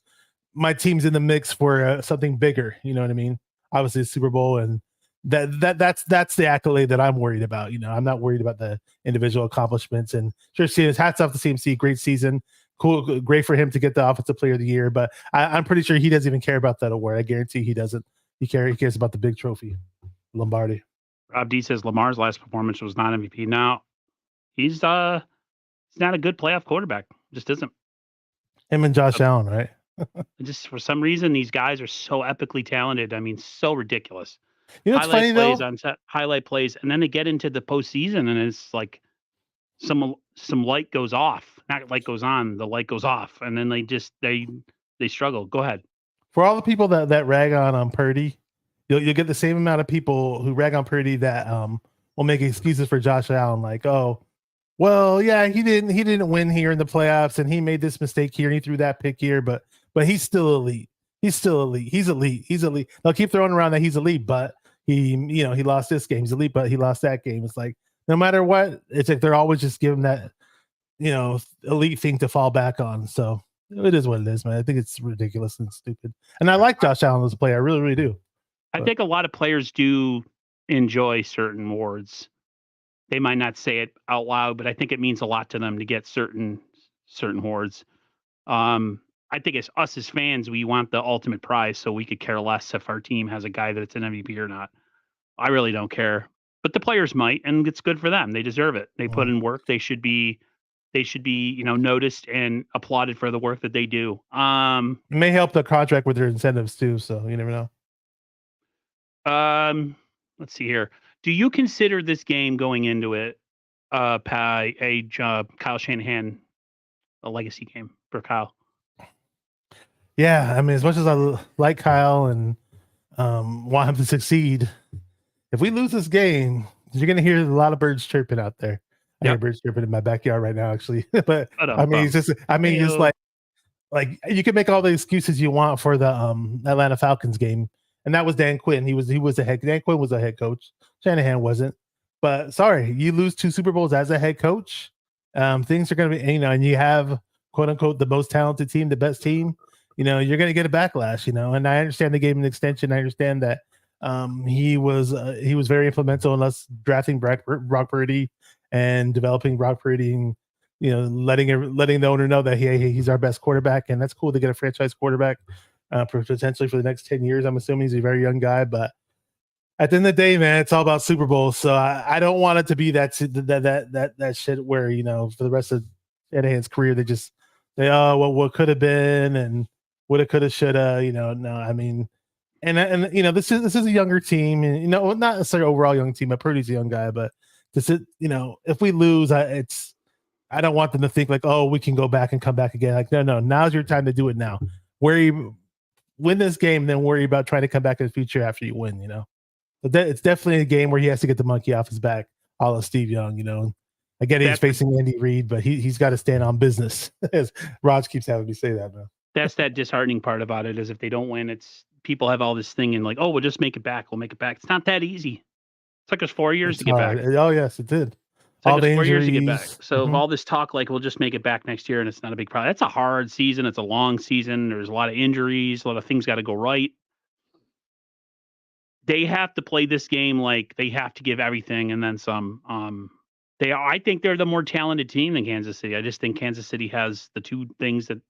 in the mix for something bigger. You know what I mean? Obviously, the Super Bowl, and that's the accolade that I'm worried about. I'm not worried about the individual accomplishments. And sure, hats off to CMC, great season, cool, great for him to get the Offensive Player of the Year. But I'm pretty sure he doesn't even care about that award. I guarantee he doesn't. He cares about the big trophy, Lombardi. Rob D says Lamar's last performance was not MVP. Now he's not a good playoff quarterback. Just isn't. Him and Josh Allen, right? Just for some reason, these guys are so epically talented. I mean, so ridiculous. It's funny though. Highlight plays, and then they get into the postseason, and it's like some light goes off. Not light goes on. The light goes off, and then they struggle. Go ahead. For all the people that rag on Purdy, you'll get the same amount of people who rag on Purdy that will make excuses for Josh Allen, like, oh, well, yeah, he didn't win here in the playoffs, and he made this mistake here, and he threw that pick here, but he's still elite. He's elite. They'll keep throwing around that he's elite, but he lost this game. He's elite, but he lost that game. It's like no matter what, it's like they're always just giving that elite thing to fall back on. So it is what it is, man. I think it's ridiculous and stupid. And I like Josh Allen as a player. I really, really do. I think a lot of players do enjoy certain awards. They might not say it out loud, but I think it means a lot to them to get certain awards. I think it's us as fans, we want the ultimate prize, so we could care less if our team has a guy that's an MVP or not. I really don't care, but the players might, and it's good for them. They deserve it. They put in work. They should be noticed and applauded for the work that they do. It may help the contract with their incentives too, so you never know. Let's see here. Do you consider this game going into it, Kyle Shanahan, a legacy game for Kyle? Yeah, I mean, as much as I like Kyle and want him to succeed, if we lose this game, you're going to hear a lot of birds chirping out there. I hear birds chirping in my backyard right now, actually. But I mean, it's just like, like you can make all the excuses you want for the Atlanta Falcons game, and that was Dan Quinn. He was Dan Quinn was a head coach. Shanahan wasn't. But sorry, you lose 2 Super Bowls as a head coach. Things are going to be, and you have quote unquote the most talented team, the best team. You're going to get a backlash. And I understand they gave him an extension. I understand that he was very influential in us drafting Brock Purdy and developing Brock Purdy, and letting the owner know that he's our best quarterback, and that's cool to get a franchise quarterback potentially for the next 10 years. I'm assuming he's a very young guy, but at the end of the day, man, it's all about Super Bowls. So I don't want it to be that shit where for the rest of Shanahan's career they what could have been and woulda, coulda, shoulda. No, I mean. And this is a younger team, and not necessarily overall young team. Purdy's a young guy, but if we lose, I don't want them to think like, oh, we can go back and come back again. Like, no, now's your time to do it now. Win this game, then worry about trying to come back in the future after you win. But it's definitely a game where he has to get the monkey off his back, a la Steve Young. Again, he's facing Andy Reid, but he's got to stand on business. As Raj keeps having me say that, man. That's that disheartening part about it, is if they don't win, it's people have all this thing and like, oh, we'll just make it back. We'll make it back. It's not that easy. It took us 4 years to get back. Oh, yes, it did. All the 4 years to get back. So all this talk, like, we'll just make it back next year and it's not a big problem. It's a hard season. It's a long season. There's a lot of injuries. A lot of things got to go right. They have to play this game like they have to give everything and then some. I think they're the more talented team than Kansas City. I just think Kansas City has the 2 things that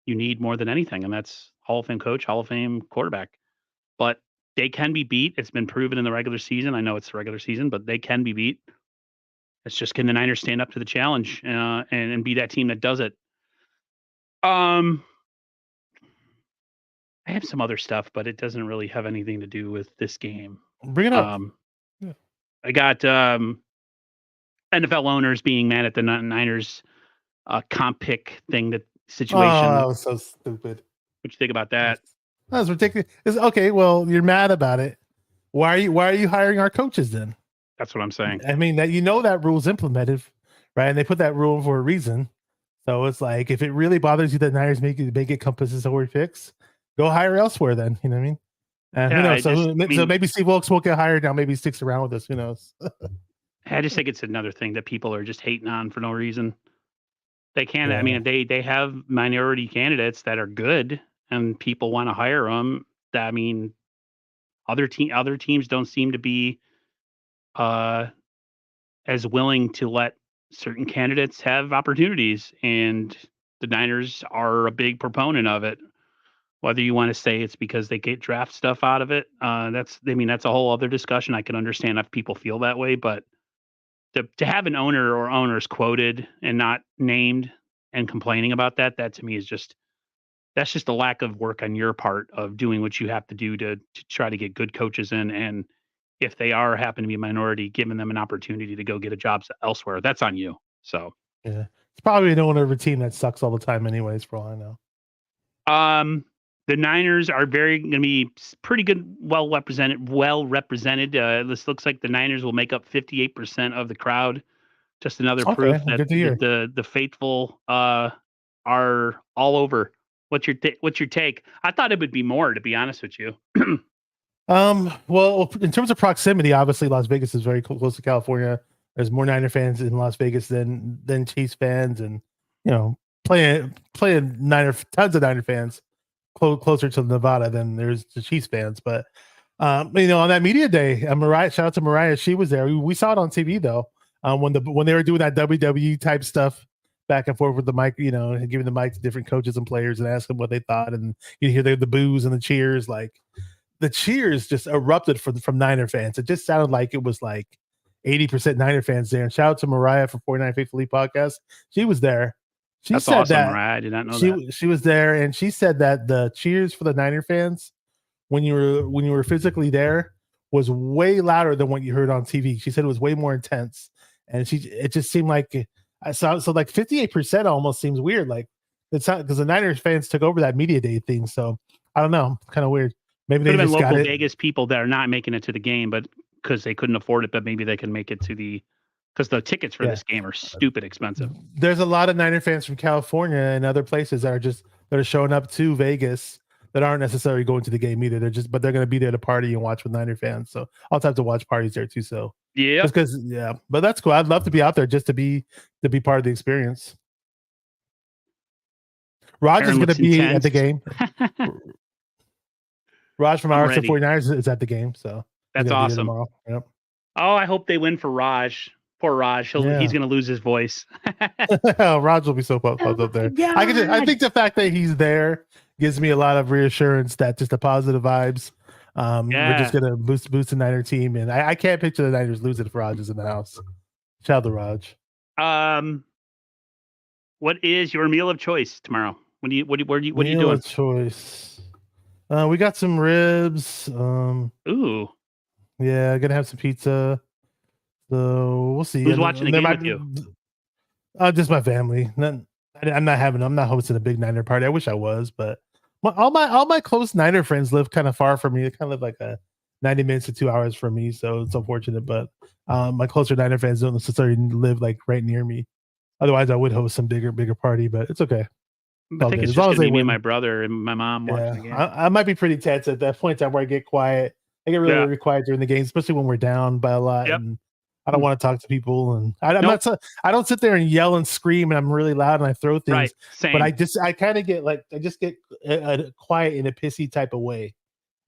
you need more than anything, and that's Hall of Fame coach, Hall of Fame quarterback. But they can be beat. It's been proven in the regular season. I know it's the regular season, but they can be beat. It's just, can the Niners stand up to the challenge and be that team that does it? I have some other stuff, but it doesn't really have anything to do with this game. Bring it up. Yeah. I got NFL owners being mad at the Niners comp pick thing, situation. Oh, that was so stupid. What you think about that? That's ridiculous. Okay, well, you're mad about it. Why are you hiring our coaches then? That's what I'm saying. I mean, that rule's implemented, right? And they put that rule for a reason. So it's like, if it really bothers you that Niners make it compensatory picks, go hire elsewhere then. You know what I mean? And who knows? So maybe Steve Wilkes won't get hired now. Maybe he sticks around with us. Who knows? I just think it's another thing that people are just hating on for no reason. They can't. Yeah. I mean, they have minority candidates that are good, and people want to hire them. I mean, other teams don't seem to be as willing to let certain candidates have opportunities, and the Niners are a big proponent of it. Whether you want to say it's because they get draft stuff out of it, that's a whole other discussion. I can understand if people feel that way, but to have an owner or owners quoted and not named and complaining about that to me is just a lack of work on your part of doing what you have to do to try to get good coaches in. And if they happen to be a minority, giving them an opportunity to go get a job elsewhere, that's on you. So yeah, it's probably an owner of a team that sucks all the time anyways, for all I know. The Niners are going to be pretty good, well represented. This looks like the Niners will make up 58% of the crowd. Just another proof that the faithful are all over. What's your take? I thought it would be more, to be honest with you. Well, in terms of proximity, obviously Las Vegas is very close to California. There's more Niner fans in Las Vegas than Chiefs fans, and playing tons of Niner fans closer to Nevada than there's the Chiefs fans. But on that media day, Mariah, shout out to Mariah, she was there. We saw it on TV though. When they were doing that WWE type stuff back and forth with the mic, giving the mic to different coaches and players and asking what they thought, and you hear the boos and the cheers. Like the cheers just erupted from Niner fans. It just sounded like it was like 80% Niner fans there. And shout out to Mariah for 49 Faithfully podcast. She was there. That's said awesome, Mariah. I did not know that. She was there, and she said that the cheers for the Niner fans when you were physically there was way louder than what you heard on TV. She said it was way more intense, and it just seemed like I saw. So like 58% almost seems weird. Like it's not because the Niners fans took over that media day thing. So I don't know, kind of weird. Maybe they just local got it. Vegas people that are not making it to the game, but because they couldn't afford it, but maybe they can make it to the because the tickets for Yeah. this game are stupid expensive. There's a lot of Niner fans from California and other places that are showing up to Vegas that aren't necessarily going to the game either. But they're going to be there to party and watch with Niner fans. So all types of watch parties there too. So Yeah, just because, yeah, but that's cool. I'd love to be out there just to be part of the experience. Raj is going to be at the game. Raj from RSL 49ers is at the game. So that's awesome. Yep. Oh, I hope they win for Raj. Poor Raj. He's going to lose his voice. Raj will be so pumped up there. I think the fact that he's there gives me a lot of reassurance that just the positive vibes. We're just going to boost the Niner team. And I can't picture the Niners losing if Raj is in the house. Shout out to Raj. What is your meal of choice tomorrow? What are you doing? Meal of choice. We got some ribs. Ooh. Yeah, gonna have some pizza. So we'll see. Who's watching the game with you? Just my family. I'm not hosting a big Niner party. I wish I was, but all my close Niner friends live kind of far from me. They kind of live like 90 minutes to 2 hours from me, so it's unfortunate. But my closer Niner fans don't necessarily live like right near me. Otherwise, I would host some bigger party, but it's okay. I think it's just gonna be me and my brother and my mom watching the game. I might be pretty tense at that point in time where I get quiet. I get really quiet during the game, especially when we're down by a lot. Yep. And I don't want to talk to people, and I don't sit there and yell and scream, and I'm really loud and I throw things. Right. Same. But I kind of get quiet in a pissy type of way,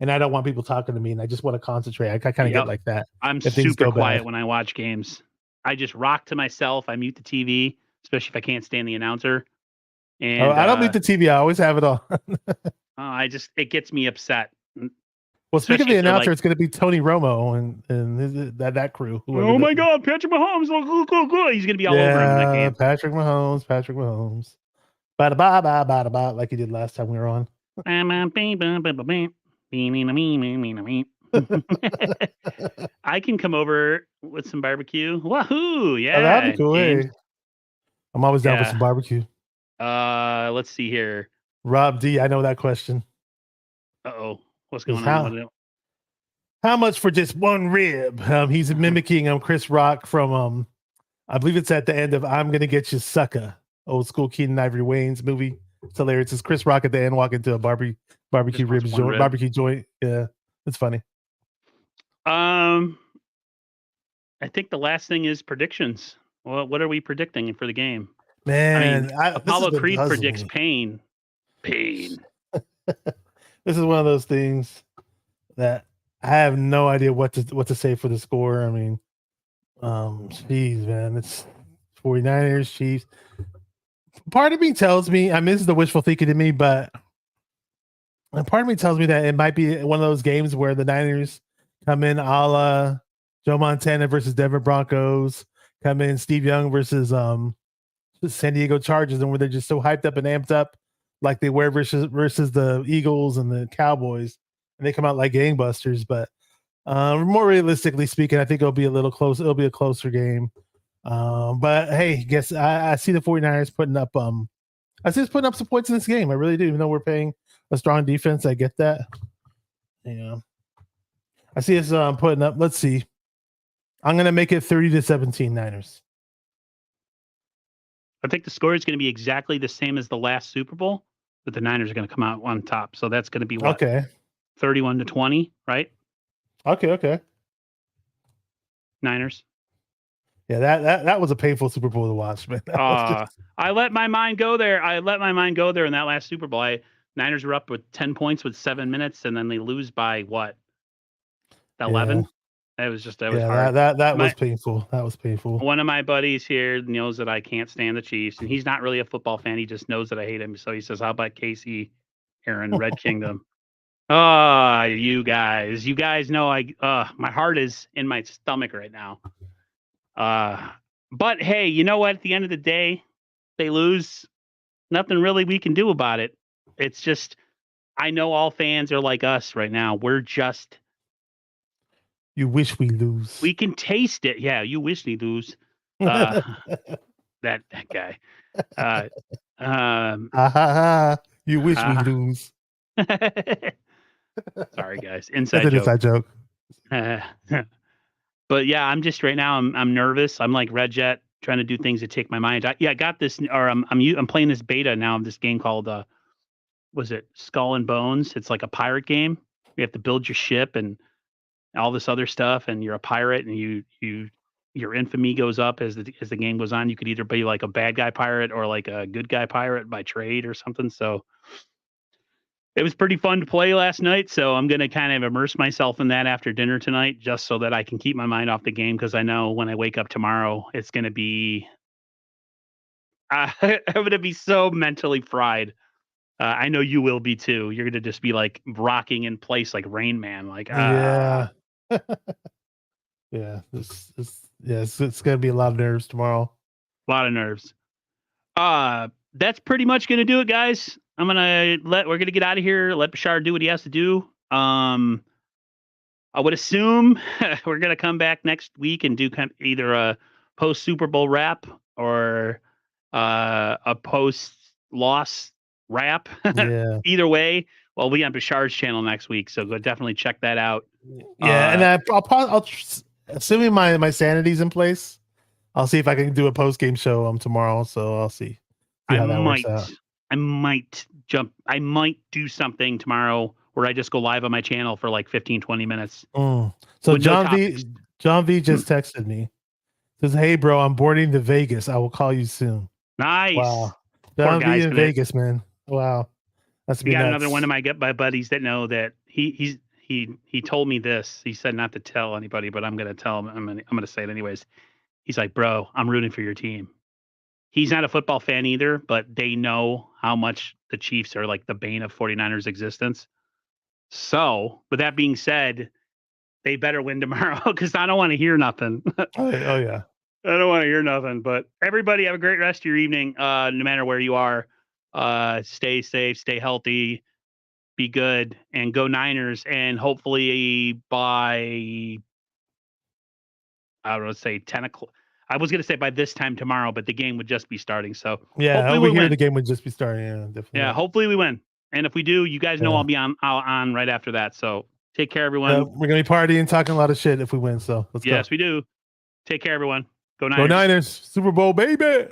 and I don't want people talking to me, and I just want to concentrate. I kind of get like that. I'm super quiet when I watch games. I just rock to myself. I mute the TV, especially if I can't stand the announcer. And I don't mute the TV. I always have it on. It gets me upset. Well, speaking of the announcer, it's going to be Tony Romo and that crew. Oh my God, Patrick Mahomes! He's going to be all over him in that game. Patrick Mahomes. Ba-da-ba, like he did last time we were on. I can come over with some barbecue. Wahoo! Yeah, that'd be cool. Hey. I'm always down for some barbecue. Let's see here. Rob D, I know that question. Uh-oh. What's going on? How much for just one rib? He's mimicking Chris Rock from I believe it's at the end of I'm Gonna Get You Sucker, old school Keenan Ivory Wayans movie. It's hilarious. It's Chris Rock at the end walking into a barbecue joint. Yeah, it's funny. I think the last thing is predictions. Well, what are we predicting for the game? Man, Apollo Creed predicts pain. This is one of those things that I have no idea what to say for the score. I mean, geez, man, it's 49ers, Chiefs. Part of me tells me, I mean, this is the wishful thinking in me, but part of me tells me that it might be one of those games where the Niners come in a la Joe Montana versus Denver Broncos, come in Steve Young versus San Diego Chargers, and where they're just so hyped up and amped up like they were versus the Eagles and the Cowboys, and they come out like gangbusters. But more realistically speaking, I think it'll be a little close. It'll be a closer game. But hey, guess I see the 49ers putting up I see us putting up some points in this game. I really do, even though we're paying a strong defense. I get that. Yeah. I see us putting up, let's see. I'm gonna make it 30-17 Niners. I think the score is going to be exactly the same as the last Super Bowl, but the Niners are going to come out on top. So that's going to be what? Okay. 31-20, right? Okay. Niners. Yeah, that was a painful Super Bowl to watch, man. I let my mind go there. In that last Super Bowl. Niners were up with 10 points with 7 minutes, and then they lose by what? 11? Yeah. That was hard. That was painful. That was painful. One of my buddies here knows that I can't stand the Chiefs, and he's not really a football fan. He just knows that I hate him. So he says, "How about KC, Aaron, Red Kingdom?" You guys know my heart is in my stomach right now. But hey, you know what? At the end of the day, they lose. Nothing really we can do about it. It's just, I know all fans are like us right now. We're just. You wish we lose. We can taste it. Yeah, you wish we lose. That guy. You wish we lose. Sorry, guys. Inside joke. But yeah, I'm just right now. I'm nervous. I'm like Red Jet trying to do things that take my mind. I got this, or I'm playing this beta now of this game called was it Skull and Bones? It's like a pirate game. You have to build your ship and all this other stuff, and you're a pirate, and your infamy goes up as the game goes on. You could either be like a bad guy pirate or like a good guy pirate by trade or something. So it was pretty fun to play last night. So I'm gonna kind of immerse myself in that after dinner tonight, just so that I can keep my mind off the game, because I know when I wake up tomorrow, it's gonna be I'm gonna be so mentally fried. I know you will be too. You're gonna just be like rocking in place like Rain Man, like Yeah. Yeah. It's gonna be a lot of nerves tomorrow. a lot of nerves. That's pretty much gonna do it, guys. We're gonna get out of here. Let Bashar do what he has to do. I would assume we're gonna come back next week and do either a post Super Bowl wrap or a post loss wrap. Yeah. Either way, well, we on Bashar's channel next week, so go definitely check that out. Yeah, and I'll assuming my sanity's in place, I'll see if I can do a post game show tomorrow. So I'll see how that works out. I might do something tomorrow where I just go live on my channel for like 15-20 minutes. So John V just texted me. Says, "Hey bro, I'm boarding to Vegas. I will call you soon." Nice. Wow. John V in Vegas, man. Wow. That's we got another one of my buddies that know that he told me this. He said not to tell anybody, but I'm gonna tell him. I'm gonna say it anyways. He's like, bro, I'm rooting for your team. He's not a football fan either, but they know how much the Chiefs are like the bane of 49ers existence. So, with that being said, they better win tomorrow, because I don't want to hear nothing. Oh yeah. I don't want to hear nothing. But everybody have a great rest of your evening, no matter where you are. Stay safe, stay healthy, be good, and go Niners. And hopefully by, I don't know, say 10 o'clock. I was going to say by this time tomorrow, but the game would just be starting. So yeah, over here the game would just be starting. Yeah, definitely. Yeah, hopefully we win. And if we do, you guys know I'll be on right after that. So take care, everyone. We're going to be partying, talking a lot of shit if we win. So let's go. Yes, we do. Take care, everyone. Go Niners. Go Niners. Super Bowl, baby.